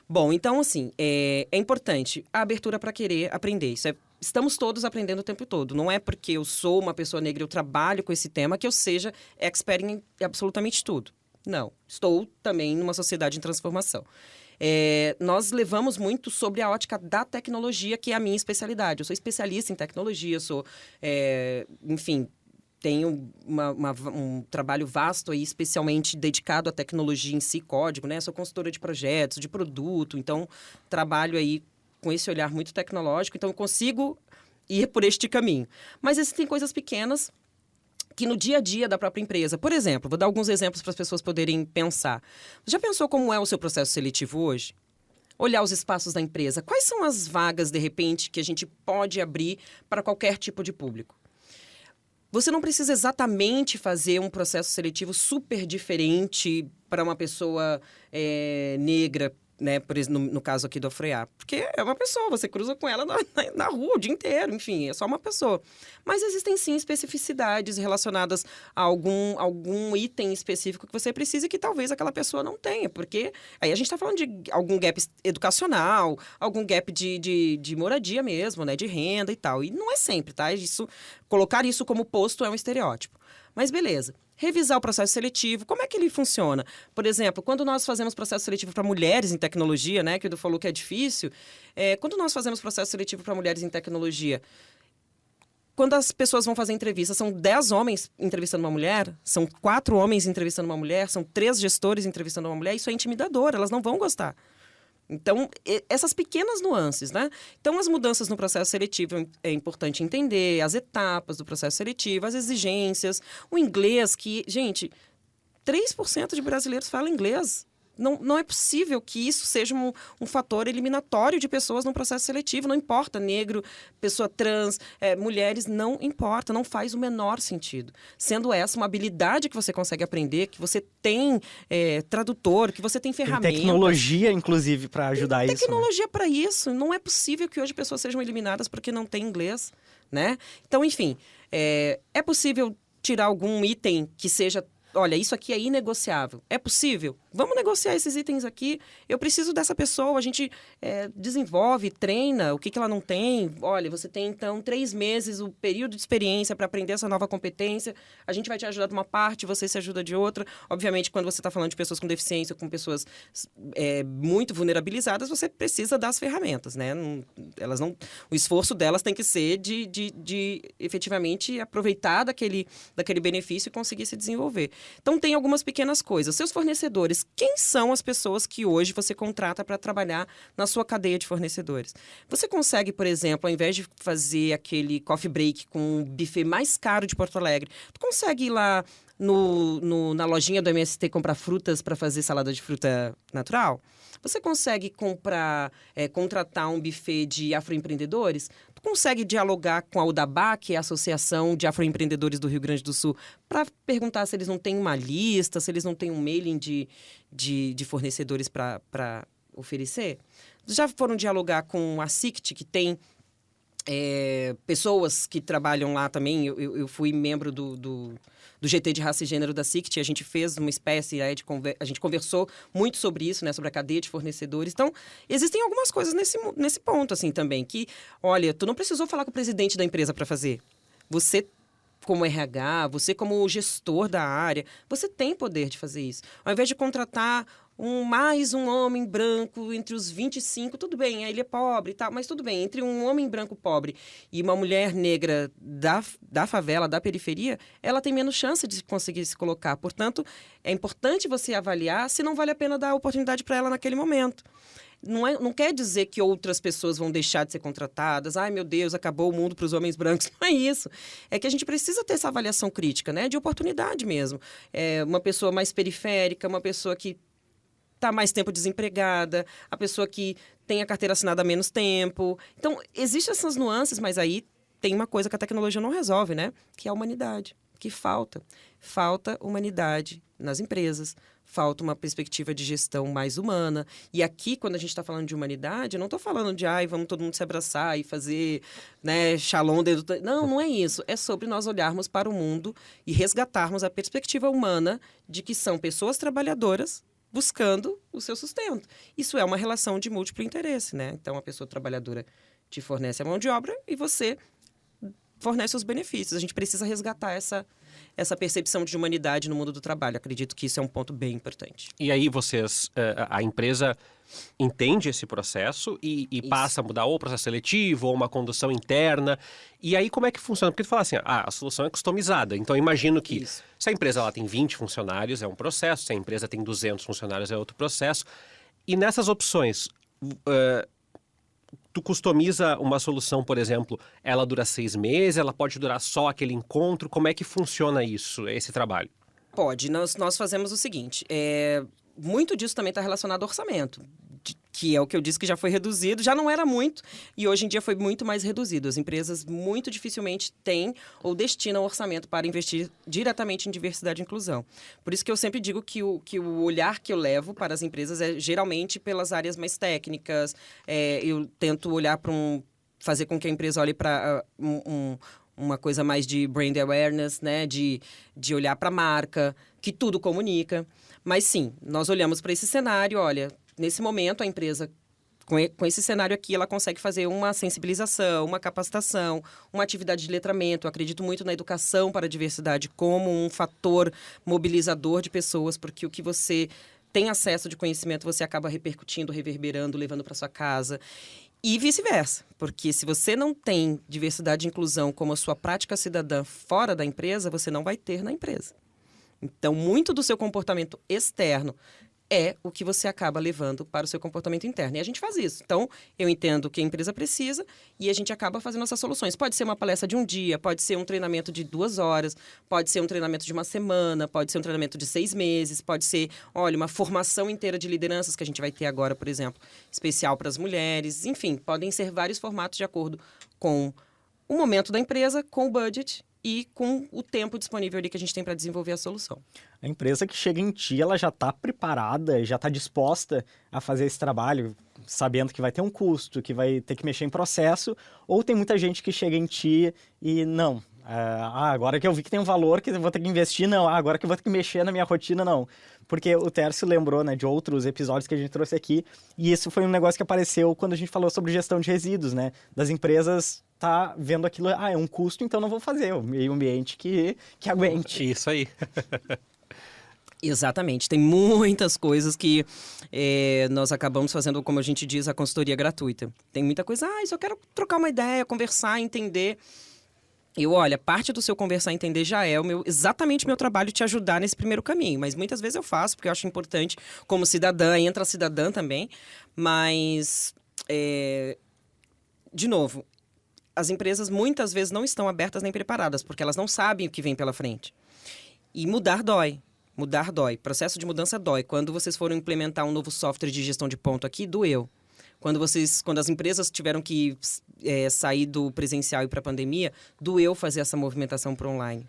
Bom, então, assim, é importante a abertura para querer aprender. Estamos todos aprendendo o tempo todo. Não é porque eu sou uma pessoa negra e eu trabalho com esse tema que eu seja expert em absolutamente tudo. Não. Estou também numa sociedade em transformação. Nós levamos muito sobre a ótica da tecnologia, que é a minha especialidade. Eu sou especialista em tecnologia, enfim, tenho um trabalho vasto aí, especialmente dedicado à tecnologia em si, código, né? Sou consultora de projetos, de produto, então trabalho aí com esse olhar muito tecnológico, então eu consigo ir por este caminho. Mas existem coisas pequenas que no dia a dia da própria empresa... Por exemplo, vou dar alguns exemplos para as pessoas poderem pensar. Já pensou como é o seu processo seletivo hoje? Olhar os espaços da empresa. Quais são as vagas, de repente, que a gente pode abrir para qualquer tipo de público? Você não precisa exatamente fazer um processo seletivo super diferente para uma pessoa negra, né, por exemplo, no caso aqui do Afroiá, porque é uma pessoa, você cruza com ela na rua o dia inteiro, enfim, é só uma pessoa. Mas existem sim especificidades relacionadas a algum item específico que você precisa e que talvez aquela pessoa não tenha, porque aí a gente está falando de algum gap educacional, algum gap de moradia mesmo, né, de renda e tal, e não é sempre, tá? Colocar isso como posto é um estereótipo. Mas beleza. Revisar o processo seletivo, como é que ele funciona? Por exemplo, quando nós fazemos processo seletivo para mulheres em tecnologia, né, que o Edu falou que é difícil, quando nós fazemos processo seletivo para mulheres em tecnologia, quando as pessoas vão fazer entrevista, são 10 homens entrevistando uma mulher, são 4 homens entrevistando uma mulher, são 3 gestores entrevistando uma mulher, isso é intimidador, elas não vão gostar. Então, essas pequenas nuances, né? Então, as mudanças no processo seletivo é importante entender, as etapas do processo seletivo, as exigências, o inglês, que, gente, 3% de brasileiros falam inglês. Não é possível que isso seja um fator eliminatório de pessoas no processo seletivo. Não importa, negro, pessoa trans, mulheres, não importa, não faz o menor sentido. Sendo essa uma habilidade que você consegue aprender, que você tem tradutor, que você tem ferramentas. Tem tecnologia, inclusive, para ajudar isso. Tecnologia para isso. Não é possível que hoje pessoas sejam eliminadas porque não têm inglês, né? Então, enfim, é possível tirar algum item que seja olha, isso aqui é inegociável. É possível? Vamos negociar esses itens aqui. Eu preciso dessa pessoa. A gente desenvolve, treina o que ela não tem. Olha, você tem, então, 3 meses, o período de experiência para aprender essa nova competência. A gente vai te ajudar de uma parte, você se ajuda de outra. Obviamente, quando você está falando de pessoas com deficiência, com pessoas muito vulnerabilizadas, você precisa das ferramentas, né? O esforço delas tem que ser de efetivamente aproveitar daquele benefício e conseguir se desenvolver. Então, tem algumas pequenas coisas. Seus fornecedores, quem são as pessoas que hoje você contrata para trabalhar na sua cadeia de fornecedores? Você consegue, por exemplo, ao invés de fazer aquele coffee break com o buffet mais caro de Porto Alegre, tu consegue ir lá na lojinha do MST comprar frutas para fazer salada de fruta natural? Você consegue contratar um buffet de afroempreendedores? Tu consegue dialogar com a UDABA, que é a Associação de Afroempreendedores do Rio Grande do Sul, para perguntar se eles não têm uma lista, se eles não têm um mailing de fornecedores para oferecer? Já foram dialogar com a SICT, que tem pessoas que trabalham lá também? Eu fui membro do GT de Raça e Gênero da SICT, a gente fez uma espécie a gente conversou muito sobre isso, né, sobre a cadeia de fornecedores. Então, existem algumas coisas nesse ponto, assim, também, que, olha, tu não precisou falar com o presidente da empresa para fazer. Você, como RH, você como gestor da área, você tem poder de fazer isso. Ao invés de contratar mais um homem branco entre os 25, tudo bem, ele é pobre e tal, mas tudo bem, entre um homem branco pobre e uma mulher negra da favela, da periferia, ela tem menos chance de conseguir se colocar. Portanto, é importante você avaliar se não vale a pena dar oportunidade para ela naquele momento. Não quer dizer que outras pessoas vão deixar de ser contratadas. Ai, meu Deus, acabou o mundo para os homens brancos. Não é isso. É que a gente precisa ter essa avaliação crítica, né? De oportunidade mesmo. Uma pessoa mais periférica, uma pessoa que está mais tempo desempregada, a pessoa que tem a carteira assinada há menos tempo. Então, existem essas nuances, mas aí tem uma coisa que a tecnologia não resolve, né? Que é a humanidade, que falta. Falta humanidade nas empresas, falta uma perspectiva de gestão mais humana. E aqui, quando a gente está falando de humanidade, eu não estou falando de, vamos todo mundo se abraçar e fazer, né, shalom dentro do... Não é isso. É sobre nós olharmos para o mundo e resgatarmos a perspectiva humana de que são pessoas trabalhadoras buscando o seu sustento. Isso é uma relação de múltiplo interesse, né? Então, a pessoa trabalhadora te fornece a mão de obra e você fornece os benefícios. A gente precisa resgatar essa percepção de humanidade no mundo do trabalho. Acredito que isso é um ponto bem importante. E aí a empresa entende esse processo e passa a mudar ou o processo seletivo ou uma condução interna. E aí como é que funciona? Porque tu fala assim, a solução é customizada. Então eu imagino que se a empresa ela tem 20 funcionários, é um processo. Se a empresa tem 200 funcionários, é outro processo. E nessas opções, tu customiza uma solução, por exemplo, ela dura 6 meses, ela pode durar só aquele encontro. Como é que funciona isso, esse trabalho? Pode. Nós fazemos o seguinte, muito disso também está relacionado ao orçamento, que é o que eu disse que já foi reduzido, já não era muito, e hoje em dia foi muito mais reduzido. As empresas muito dificilmente têm ou destinam orçamento para investir diretamente em diversidade e inclusão. Por isso que eu sempre digo que o olhar que eu levo para as empresas é geralmente pelas áreas mais técnicas. Eu tento olhar fazer com que a empresa olhe para uma coisa mais de brand awareness, né? De olhar para a marca, que tudo comunica. Mas sim, nós olhamos para esse cenário, olha, nesse momento a empresa, com esse cenário aqui, ela consegue fazer uma sensibilização, uma capacitação, uma atividade de letramento. Eu acredito muito na educação para a diversidade como um fator mobilizador de pessoas, porque o que você tem acesso de conhecimento, você acaba repercutindo, reverberando, levando para sua casa. E vice-versa, porque se você não tem diversidade e inclusão como a sua prática cidadã fora da empresa, você não vai ter na empresa. Então, muito do seu comportamento externo é o que você acaba levando para o seu comportamento interno. E a gente faz isso. Então, eu entendo o que a empresa precisa e a gente acaba fazendo essas soluções. Pode ser uma palestra de um dia, pode ser um treinamento de 2 horas, pode ser um treinamento de uma semana, pode ser um treinamento de 6 meses, pode ser, olha, uma formação inteira de lideranças que a gente vai ter agora, por exemplo, especial para as mulheres. Enfim, podem ser vários formatos de acordo com o momento da empresa, com o budget e com o tempo disponível ali que a gente tem para desenvolver a solução. A empresa que chega em ti, ela já está preparada, já está disposta a fazer esse trabalho, sabendo que vai ter um custo, que vai ter que mexer em processo, ou tem muita gente que chega em ti e não, Agora que eu vi que tem um valor que eu vou ter que investir, não. Agora que eu vou ter que mexer na minha rotina, não. Porque o Tércio lembrou, né, de outros episódios que a gente trouxe aqui, e isso foi um negócio que apareceu quando a gente falou sobre gestão de resíduos, né? Das empresas tá vendo aquilo, é um custo, então não vou fazer. O meio ambiente que aguente. Isso aí. Exatamente. Tem muitas coisas que nós acabamos fazendo, como a gente diz, a consultoria gratuita. Tem muita coisa, só quero trocar uma ideia, conversar, entender. Olha, parte do seu conversar e entender já é exatamente meu trabalho te ajudar nesse primeiro caminho. Mas muitas vezes eu faço, porque eu acho importante como cidadã, entra a cidadã também. Mas, de novo, as empresas muitas vezes não estão abertas nem preparadas, porque elas não sabem o que vem pela frente. E mudar dói. Mudar dói. Processo de mudança dói. Quando vocês foram implementar um novo software de gestão de ponto aqui, doeu. Quando as empresas tiveram que sair do presencial e para a pandemia, doeu fazer essa movimentação para online.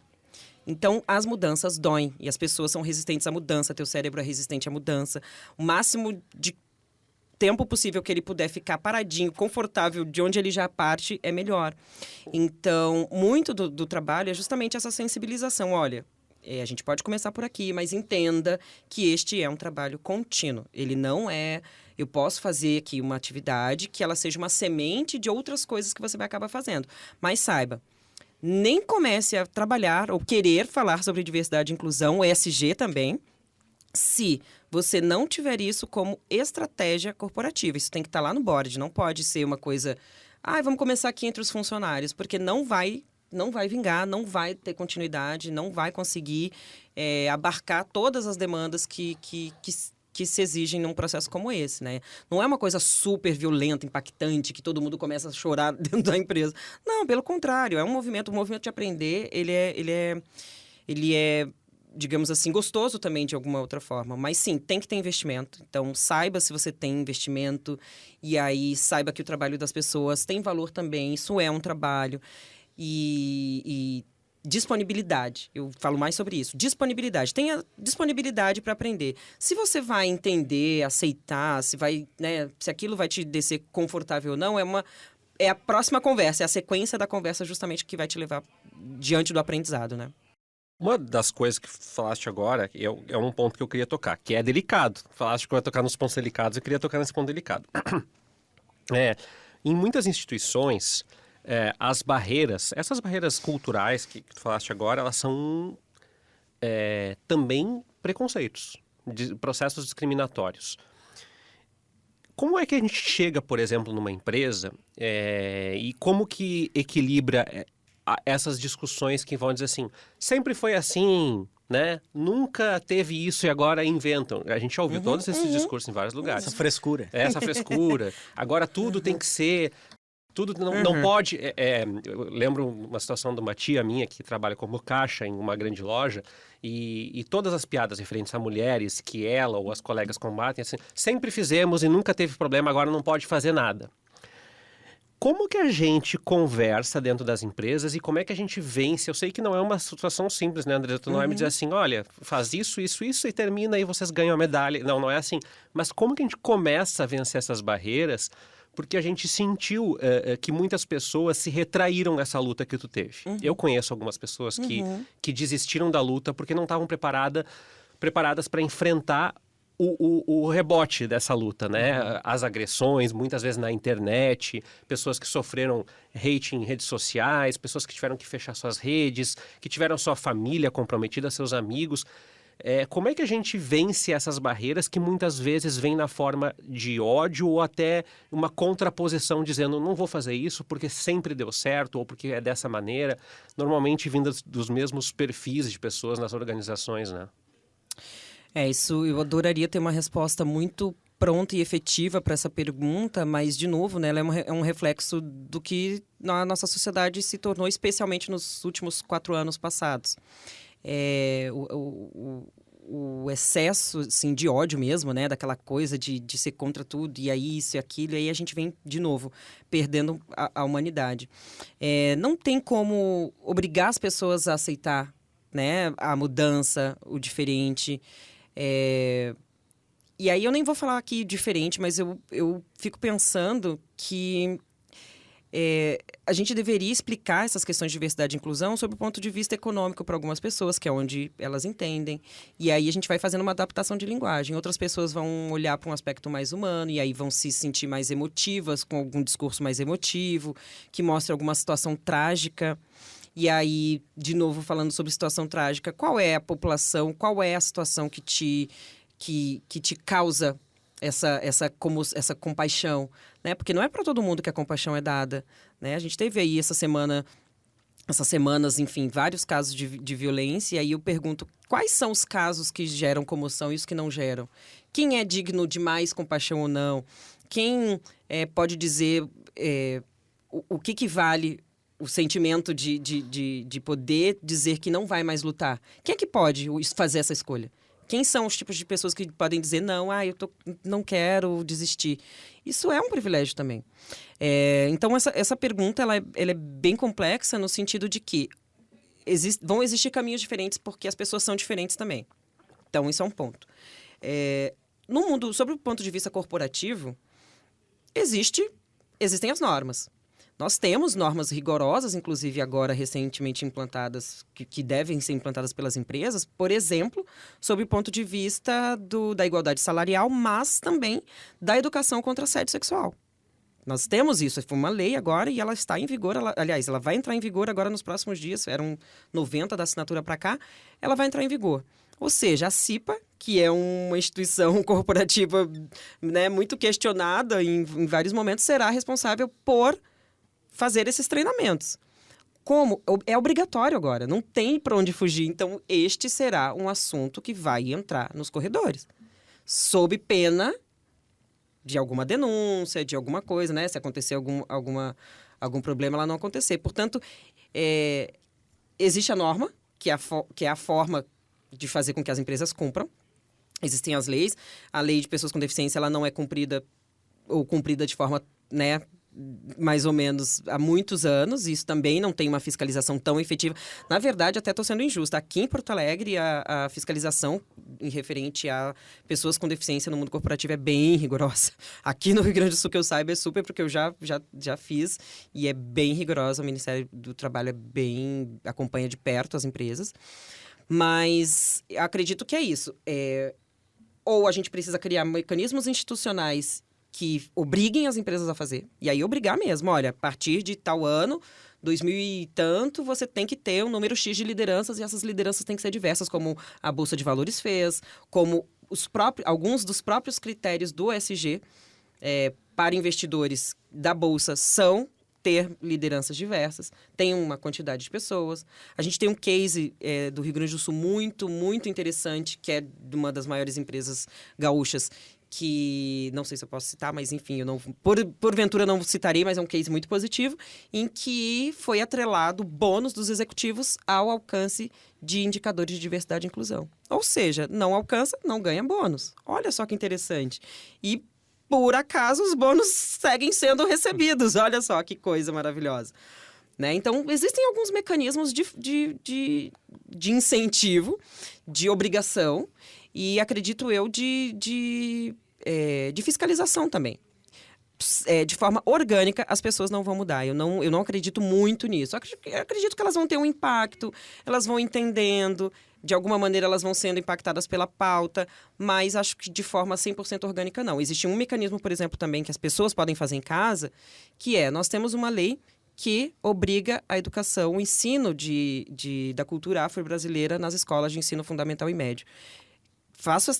Então, as mudanças doem. E as pessoas são resistentes à mudança. Teu cérebro é resistente à mudança. O máximo de tempo possível que ele puder ficar paradinho, confortável, de onde ele já parte, é melhor. Então, muito do trabalho é justamente essa sensibilização. Olha, a gente pode começar por aqui, mas entenda que este é um trabalho contínuo. Ele não é... Eu posso fazer aqui uma atividade que ela seja uma semente de outras coisas que você vai acabar fazendo. Mas saiba, nem comece a trabalhar ou querer falar sobre diversidade e inclusão, ESG também, se você não tiver isso como estratégia corporativa. Isso tem que estar lá no board, não pode ser uma coisa... vamos começar aqui entre os funcionários, porque não vai vingar, não vai ter continuidade, não vai conseguir abarcar todas as demandas que se exigem num processo como esse, né? Não é uma coisa super violenta, impactante, que todo mundo começa a chorar dentro da empresa. Não, pelo contrário, é um movimento de aprender, ele é, digamos assim, gostoso também de alguma outra forma. Mas sim, tem que ter investimento. Então, saiba se você tem investimento e aí saiba que o trabalho das pessoas tem valor também, isso é um trabalho. E disponibilidade, eu falo mais sobre isso. Disponibilidade, tenha disponibilidade para aprender. Se você vai entender, aceitar, se aquilo vai te descer confortável ou não, é a próxima conversa, é a sequência da conversa justamente que vai te levar diante do aprendizado, né? Uma das coisas que falaste agora é um ponto que eu queria tocar, que é delicado. Falaste que eu ia tocar nos pontos delicados, eu queria tocar nesse ponto delicado. Em muitas instituições... essas barreiras culturais que tu falaste agora, elas são também preconceitos, processos discriminatórios. Como é que a gente chega, por exemplo, numa empresa e como que equilibra essas discussões que vão dizer assim, sempre foi assim, né? Nunca teve isso e agora inventam. A gente já ouviu todos esses discursos em vários lugares. Essa frescura. Essa frescura. Agora tudo tem que ser... Tudo não pode... eu lembro uma situação de uma tia minha que trabalha como caixa em uma grande loja e todas as piadas referentes a mulheres que ela ou as colegas combatem, assim, sempre fizemos e nunca teve problema, agora não pode fazer nada. Como que a gente conversa dentro das empresas e como é que a gente vence? Eu sei que não é uma situação simples, né, André? Tu não vai me dizer assim, olha, faz isso e termina e vocês ganham a medalha. Não é assim. Mas como que a gente começa a vencer essas barreiras? Porque a gente sentiu que muitas pessoas se retraíram nessa luta que tu teve. Eu conheço algumas pessoas que desistiram da luta porque não estavam preparadas para enfrentar o rebote dessa luta, né? As agressões, muitas vezes na internet, pessoas que sofreram hate em redes sociais, pessoas que tiveram que fechar suas redes, que tiveram sua família comprometida, seus amigos... como é que a gente vence essas barreiras que muitas vezes vêm na forma de ódio ou até uma contraposição dizendo não vou fazer isso porque sempre deu certo ou porque é dessa maneira, normalmente vindas dos mesmos perfis de pessoas nas organizações, né? Isso eu adoraria ter uma resposta muito pronta e efetiva para essa pergunta, mas, de novo, né, ela é um reflexo do que a nossa sociedade se tornou, especialmente nos últimos 4 anos passados. O excesso assim, de ódio mesmo, né? Daquela coisa de ser contra tudo, e aí isso e aquilo, e aí a gente vem, de novo, perdendo a humanidade. Não tem como obrigar as pessoas a aceitar, né? A mudança, o diferente. E aí eu nem vou falar aqui diferente, mas eu fico pensando que a gente deveria explicar essas questões de diversidade e inclusão sob o ponto de vista econômico para algumas pessoas, que é onde elas entendem. E aí a gente vai fazendo uma adaptação de linguagem. Outras pessoas vão olhar para um aspecto mais humano e aí vão se sentir mais emotivas, com algum discurso mais emotivo, que mostre alguma situação trágica. E aí, de novo, falando sobre situação trágica, qual é a população, qual é a situação que te causa essa compaixão, né? Porque não é para todo mundo que a compaixão é dada, né? A gente teve aí essas semanas, enfim, vários casos de violência, e aí eu pergunto, quais são os casos que geram comoção e os que não geram? Quem é digno de mais compaixão ou não? Quem pode dizer o que vale o sentimento de poder dizer que não vai mais lutar? Quem é que pode fazer essa escolha? Quem são os tipos de pessoas que podem dizer, não, não quero desistir? Isso é um privilégio também. Então, essa pergunta ela é bem complexa no sentido de que vão existir caminhos diferentes porque as pessoas são diferentes também. Então, isso é um ponto. No mundo, sobre o ponto de vista corporativo, existem as normas. Nós temos normas rigorosas, inclusive agora recentemente implantadas, que devem ser implantadas pelas empresas, por exemplo, sob o ponto de vista da igualdade salarial, mas também da educação contra assédio sexual. Nós temos isso, foi uma lei agora e ela está em vigor, ela vai entrar em vigor agora nos próximos dias, eram 90 da assinatura para cá, ela vai entrar em vigor. Ou seja, a CIPA, que é uma instituição corporativa, né, muito questionada em vários momentos, será responsável por fazer esses treinamentos. Como? É obrigatório agora, não tem para onde fugir. Então, este será um assunto que vai entrar nos corredores. Sob pena de alguma denúncia, de alguma coisa, né? Se acontecer algum problema, ela não acontecer. Portanto, existe a norma, que é a forma de fazer com que as empresas cumpram. Existem as leis. A lei de pessoas com deficiência, ela não é cumprida ou cumprida de forma, né, mais ou menos há muitos anos, e isso também não tem uma fiscalização tão efetiva. Na verdade, até estou sendo injusta. Aqui em Porto Alegre, a fiscalização em referente a pessoas com deficiência no mundo corporativo é bem rigorosa. Aqui no Rio Grande do Sul, que eu saiba, é super, porque eu já fiz, e é bem rigorosa. O Ministério do Trabalho acompanha de perto as empresas. Mas acredito que é isso. Ou a gente precisa criar mecanismos institucionais que obriguem as empresas a fazer. E aí obrigar mesmo. Olha, a partir de tal ano, 2000 e tanto, você tem que ter um número X de lideranças e essas lideranças têm que ser diversas, como a Bolsa de Valores fez, como alguns dos próprios critérios do ESG para investidores da Bolsa são ter lideranças diversas, tem uma quantidade de pessoas. A gente tem um case do Rio Grande do Sul muito, muito interessante, que é de uma das maiores empresas gaúchas, que não sei se eu posso citar, mas enfim, eu não, porventura não citarei, mas é um case muito positivo, em que foi atrelado o bônus dos executivos ao alcance de indicadores de diversidade e inclusão. Ou seja, não alcança, não ganha bônus. Olha só que interessante. E, por acaso, os bônus seguem sendo recebidos. Olha só que coisa maravilhosa. Né? Então, existem alguns mecanismos de incentivo, de obrigação, e acredito eu de fiscalização também. De forma orgânica, as pessoas não vão mudar. Eu não acredito muito nisso. Eu acredito que elas vão ter um impacto, elas vão entendendo, de alguma maneira elas vão sendo impactadas pela pauta, mas acho que de forma 100% orgânica não. Existe um mecanismo, por exemplo, também que as pessoas podem fazer em casa, que nós temos uma lei que obriga a educação, o ensino da cultura afro-brasileira nas escolas de ensino fundamental e médio.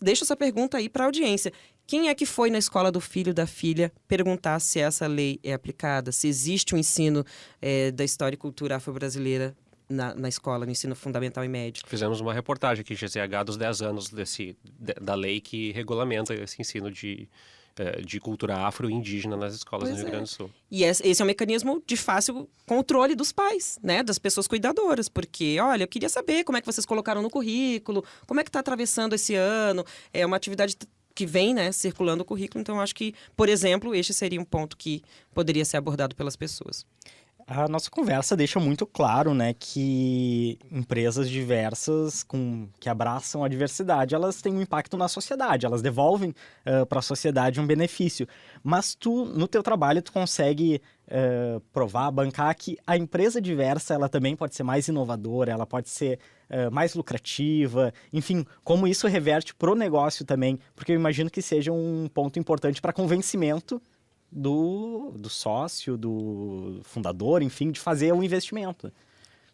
Deixo essa pergunta aí para a audiência. Quem é que foi na escola do filho, da filha, perguntar se essa lei é aplicada, se existe um ensino da história e cultura afro-brasileira na escola, no ensino fundamental e médio? Fizemos uma reportagem aqui, GZH, dos 10 anos da lei que regulamenta esse ensino de cultura afro e indígena nas escolas no Rio Grande do Sul. E esse é um mecanismo de fácil controle dos pais, né? Das pessoas cuidadoras, porque, olha, eu queria saber como é que vocês colocaram no currículo, como é que está atravessando esse ano, é uma atividade que vem, né, circulando o currículo, então eu acho que, por exemplo, este seria um ponto que poderia ser abordado pelas pessoas. A nossa conversa deixa muito claro, né, que empresas diversas que abraçam a diversidade, elas têm um impacto na sociedade, elas devolvem para a sociedade um benefício. Mas no teu trabalho, tu consegue provar, bancar que a empresa diversa, ela também pode ser mais inovadora, ela pode ser mais lucrativa, enfim, como isso reverte pro negócio também, porque eu imagino que seja um ponto importante para convencimento do sócio, do fundador, enfim, de fazer o investimento.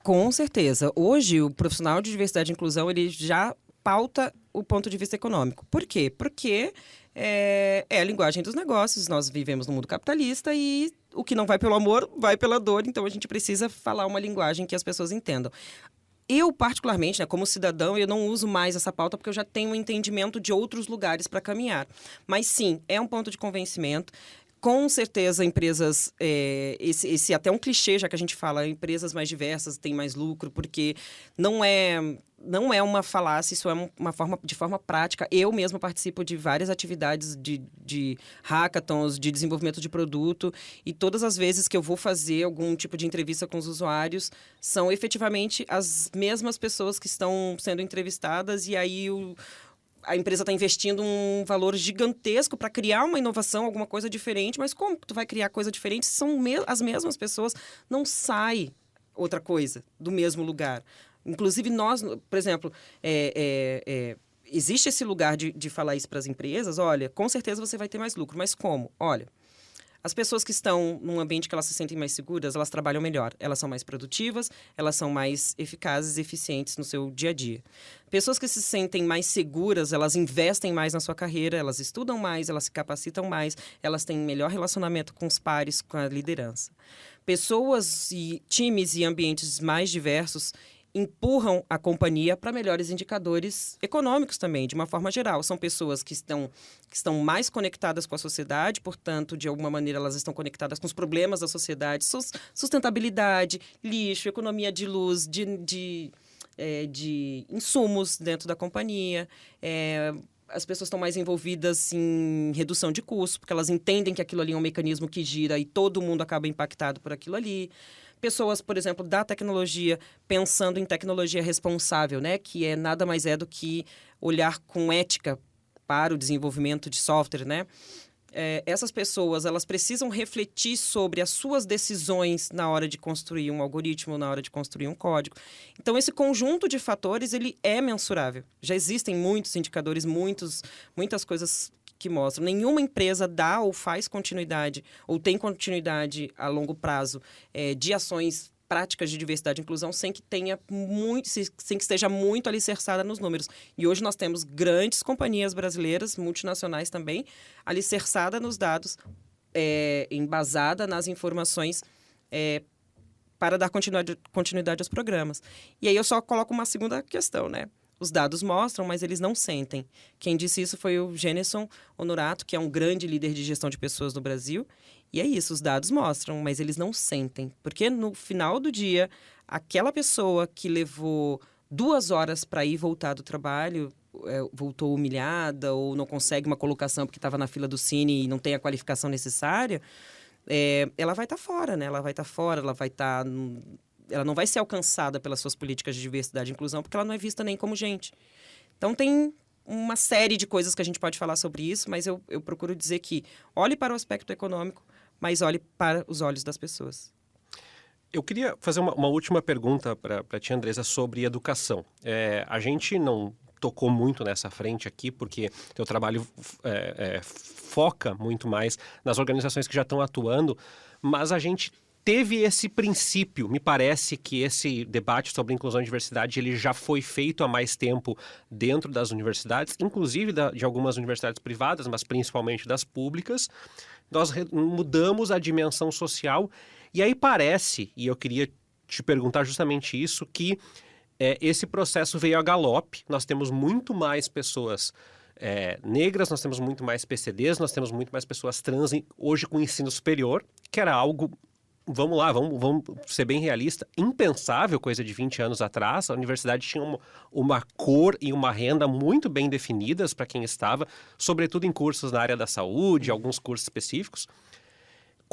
Com certeza. Hoje, o profissional de diversidade e inclusão, ele já pauta o ponto de vista econômico. Por quê? Porque é a linguagem dos negócios. Nós vivemos no mundo capitalista e o que não vai pelo amor, vai pela dor. Então, a gente precisa falar uma linguagem que as pessoas entendam. Eu, particularmente, né, como cidadão, eu não uso mais essa pauta porque eu já tenho um entendimento de outros lugares para caminhar. Mas, sim, é um ponto de convencimento. Com certeza, empresas, esse até um clichê, já que a gente fala, empresas mais diversas têm mais lucro, porque não é uma falácia, isso é de forma prática. Eu mesma participo de várias atividades de hackathons, de desenvolvimento de produto, e todas as vezes que eu vou fazer algum tipo de entrevista com os usuários, são efetivamente as mesmas pessoas que estão sendo entrevistadas, e aí a empresa está investindo um valor gigantesco para criar uma inovação, alguma coisa diferente, mas como tu vai criar coisa diferente se são as mesmas pessoas? Não sai outra coisa do mesmo lugar. Inclusive nós, por exemplo, existe esse lugar de falar isso para as empresas, olha, com certeza você vai ter mais lucro, mas como? Olha, as pessoas que estão num ambiente que elas se sentem mais seguras, elas trabalham melhor, elas são mais produtivas, elas são mais eficazes e eficientes no seu dia a dia. Pessoas que se sentem mais seguras, elas investem mais na sua carreira, elas estudam mais, elas se capacitam mais, elas têm melhor relacionamento com os pares, com a liderança. Pessoas e times e ambientes mais diversos empurram a companhia para melhores indicadores econômicos também, de uma forma geral. São pessoas que estão mais conectadas com a sociedade, portanto, de alguma maneira, elas estão conectadas com os problemas da sociedade, sustentabilidade, lixo, economia de luz, de insumos dentro da companhia. As pessoas estão mais envolvidas em redução de custos, porque elas entendem que aquilo ali é um mecanismo que gira e todo mundo acaba impactado por aquilo ali. Pessoas, por exemplo, da tecnologia, pensando em tecnologia responsável, né? Que nada mais é do que olhar com ética para o desenvolvimento de software, né? Essas pessoas, elas precisam refletir sobre as suas decisões na hora de construir um algoritmo, na hora de construir um código. Então, esse conjunto de fatores, ele é mensurável. Já existem muitos indicadores, muitas coisas que mostram. Nenhuma empresa dá ou faz continuidade, ou tem continuidade a longo prazo de ações práticas de diversidade e inclusão sem que esteja muito alicerçada nos números. E hoje nós temos grandes companhias brasileiras, multinacionais também, alicerçada nos dados, embasada nas informações para dar continuidade aos programas. E aí eu só coloco uma segunda questão, né? Os dados mostram, mas eles não sentem. Quem disse isso foi o Geneson Honorato, que é um grande líder de gestão de pessoas no Brasil. E é isso, os dados mostram, mas eles não sentem. Porque no final do dia, aquela pessoa que levou 2 horas para ir voltar do trabalho, voltou humilhada ou não consegue uma colocação porque estava na fila do Cine e não tem a qualificação necessária, ela vai estar fora, né? Ela vai estar fora, ela não vai ser alcançada pelas suas políticas de diversidade e inclusão, porque ela não é vista nem como gente. Então, tem uma série de coisas que a gente pode falar sobre isso, mas eu procuro dizer que olhe para o aspecto econômico, mas olhe para os olhos das pessoas. Eu queria fazer uma última pergunta para ti, Andresa, sobre educação. A gente não tocou muito nessa frente aqui, porque teu trabalho foca muito mais nas organizações que já estão atuando, mas a gente teve esse princípio. Me parece que esse debate sobre inclusão e diversidade ele já foi feito há mais tempo dentro das universidades, inclusive de algumas universidades privadas, mas principalmente das públicas. Nós mudamos a dimensão social e aí parece, e eu queria te perguntar justamente isso, que esse processo veio a galope. Nós temos muito mais pessoas negras, nós temos muito mais PCDs, nós temos muito mais pessoas trans hoje com ensino superior, que era algo... Vamos lá, vamos ser bem realista, impensável, coisa de 20 anos atrás. A universidade tinha uma cor e uma renda muito bem definidas para quem estava, sobretudo em cursos na área da saúde, alguns cursos específicos.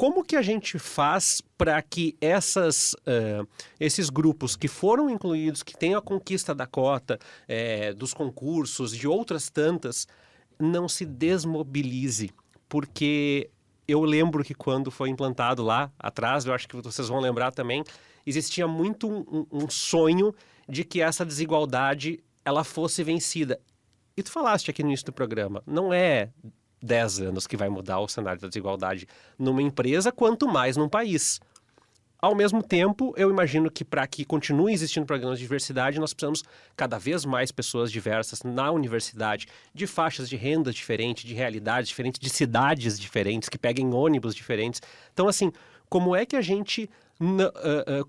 Como que a gente faz para que esses grupos que foram incluídos, que têm a conquista da cota, dos concursos, de outras tantas, não se desmobilize? Porque eu lembro que quando foi implantado lá atrás, eu acho que vocês vão lembrar também, existia muito um sonho de que essa desigualdade ela fosse vencida. E tu falaste aqui no início do programa, não é 10 anos que vai mudar o cenário da desigualdade numa empresa, quanto mais num país. Ao mesmo tempo, eu imagino que para que continue existindo programas de diversidade, nós precisamos cada vez mais pessoas diversas na universidade, de faixas de renda diferentes, de realidades diferentes, de cidades diferentes, que peguem ônibus diferentes. Então, assim, como é que a gente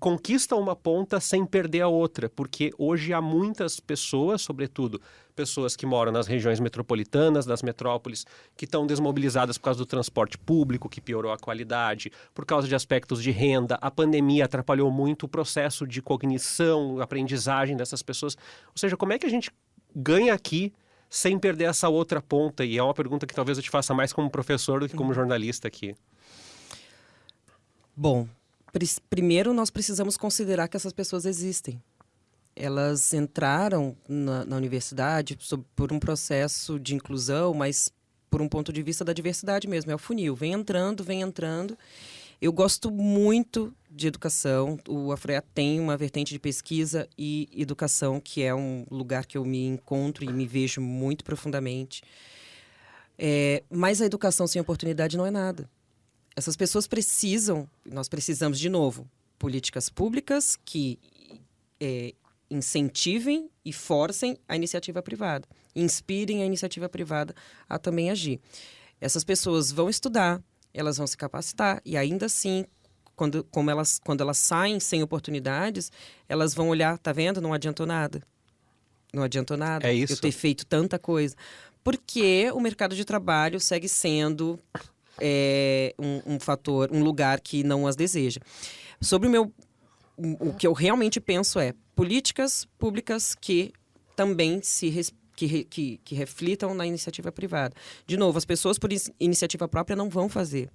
conquista uma ponta sem perder a outra? Porque hoje há muitas pessoas, sobretudo pessoas que moram nas regiões metropolitanas, das metrópoles, que estão desmobilizadas por causa do transporte público, que piorou a qualidade, por causa de aspectos de renda. A pandemia atrapalhou muito o processo de cognição, aprendizagem dessas pessoas. Ou seja, como é que a gente ganha aqui sem perder essa outra ponta? E é uma pergunta que talvez eu te faça mais como professor do que como jornalista aqui. Bom, primeiro nós precisamos considerar que essas pessoas existem. Elas entraram na universidade por um processo de inclusão, mas por um ponto de vista da diversidade mesmo. É o funil, vem entrando, vem entrando. Eu gosto muito de educação. O AFROEA tem uma vertente de pesquisa e educação, que é um lugar que eu me encontro e me vejo muito profundamente. Mas a educação sem oportunidade não é nada. Essas pessoas nós precisamos, de novo, políticas públicas que incentivem e forcem a iniciativa privada, inspirem a iniciativa privada a também agir. Essas pessoas vão estudar, elas vão se capacitar e ainda assim, quando elas saem sem oportunidades, elas vão olhar, tá vendo? Não adiantou nada. Não adiantou nada É isso. eu ter feito tanta coisa. Porque o mercado de trabalho segue sendo um fator, um lugar que não as deseja. Sobre o que eu realmente penso políticas públicas que também que reflitam na iniciativa privada. De novo, as pessoas por iniciativa própria não vão fazer.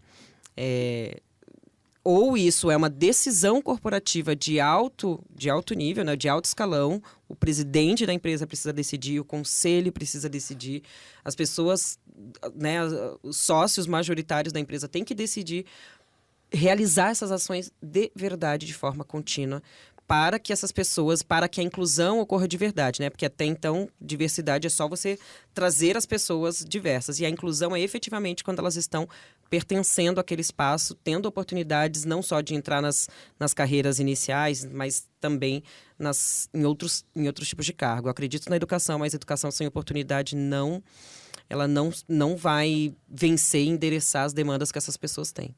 Ou isso é uma decisão corporativa de alto nível, né, de alto escalão, o presidente da empresa precisa decidir, o conselho precisa decidir, as pessoas, né, os sócios majoritários da empresa têm que decidir realizar essas ações de verdade, de forma contínua, para que essas pessoas, para que a inclusão ocorra de verdade, né? Porque até então, diversidade é só você trazer as pessoas diversas. E a inclusão é efetivamente quando elas estão pertencendo àquele espaço, tendo oportunidades não só de entrar nas carreiras iniciais, mas também em outros tipos de cargo. Eu acredito na educação, mas educação sem oportunidade ela não vai vencer e endereçar as demandas que essas pessoas têm.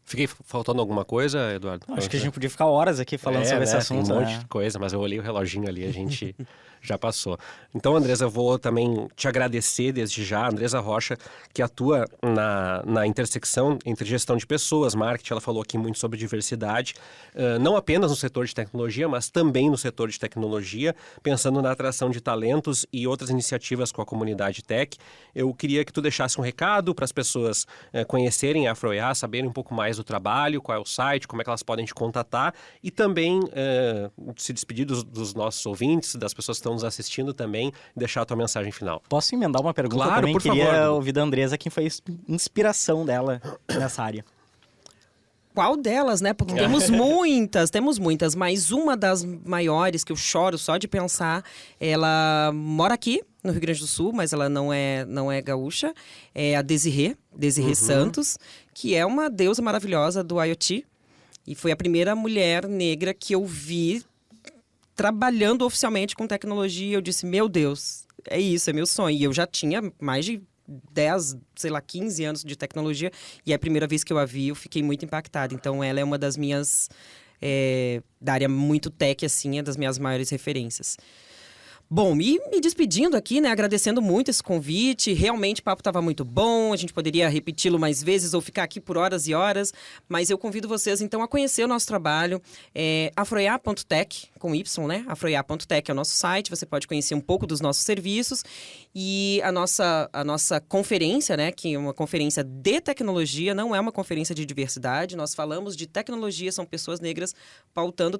Fiquei faltando alguma coisa, Eduardo? Acho que a gente podia ficar horas aqui falando sobre esse assunto. Tem um monte de coisa, mas eu olhei o reloginho ali, a gente já passou. Então, Andresa, eu vou também te agradecer desde já. A Andresa Rocha, que atua na intersecção entre gestão de pessoas, marketing, ela falou aqui muito sobre diversidade, não apenas no setor de tecnologia, mas também no setor de tecnologia, pensando na atração de talentos e outras iniciativas com a comunidade tech. Eu queria que tu deixasse um recado para as pessoas conhecerem a AfroEA, saberem um pouco mais do trabalho, qual é o site, como é que elas podem te contatar e também se despedir dos nossos ouvintes, das pessoas que estão nos assistindo também, e deixar a tua mensagem final. Posso emendar uma pergunta? Claro, também por queria favor. ouvir da Andresa quem foi a inspiração dela nessa área. Qual delas, né? Porque temos muitas, mas uma das maiores que eu choro só de pensar, ela mora aqui no Rio Grande do Sul, mas ela não é gaúcha, é a Desirê Santos, que é uma deusa maravilhosa do IoT, e foi a primeira mulher negra que eu vi trabalhando oficialmente com tecnologia. Eu disse, meu Deus, é isso, é meu sonho. E eu já tinha mais de 10, 15 anos de tecnologia, e a primeira vez que eu a vi, eu fiquei muito impactada. Então, ela é uma das minhas, da área muito tech, assim, é das minhas maiores referências. Bom, e me despedindo aqui, né? Agradecendo muito esse convite. Realmente o papo estava muito bom. A gente poderia repeti-lo mais vezes ou ficar aqui por horas e horas. Mas eu convido vocês, então, a conhecer o nosso trabalho. Afroiá.tech, com Y, né? Afroiá.tech é o nosso site. Você pode conhecer um pouco dos nossos serviços. E a nossa conferência, né? Que é uma conferência de tecnologia, não é uma conferência de diversidade. Nós falamos de tecnologia, são pessoas negras pautando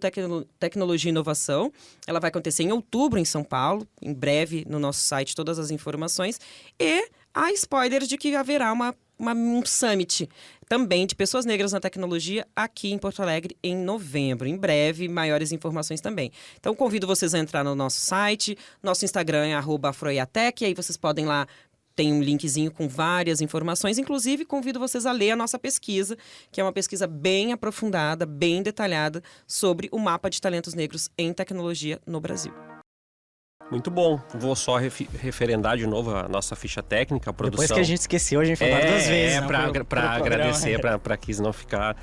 tecnologia e inovação. Ela vai acontecer em outubro, em São Paulo. Em breve, no nosso site, todas as informações. E há spoilers de que haverá um summit também de pessoas negras na tecnologia aqui em Porto Alegre em novembro. Em breve, maiores informações também. Então, convido vocês a entrar no nosso site. Nosso Instagram é @afroiatech. E aí vocês podem lá, tem um linkzinho com várias informações. Inclusive, convido vocês a ler a nossa pesquisa, que é uma pesquisa bem aprofundada, bem detalhada sobre o mapa de talentos negros em tecnologia no Brasil. Muito bom. Vou só referendar de novo a nossa ficha técnica, a produção. Depois que a gente esqueceu, a gente foi falar 2 vezes. Para agradecer, para Kizzy não ficar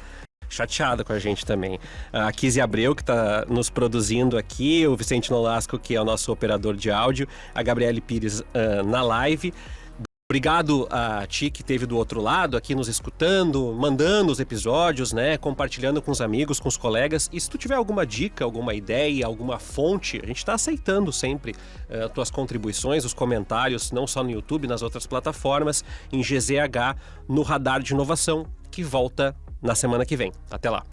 chateada com a gente também. A Kizzy Abreu, que está nos produzindo aqui, o Vicente Nolasco, que é o nosso operador de áudio, a Gabriele Pires na live. Obrigado a ti que esteve do outro lado, aqui nos escutando, mandando os episódios, né, compartilhando com os amigos, com os colegas. E se tu tiver alguma dica, alguma ideia, alguma fonte, a gente está aceitando sempre tuas contribuições, os comentários, não só no YouTube, nas outras plataformas, em GZH, no Radar de Inovação, que volta na semana que vem. Até lá!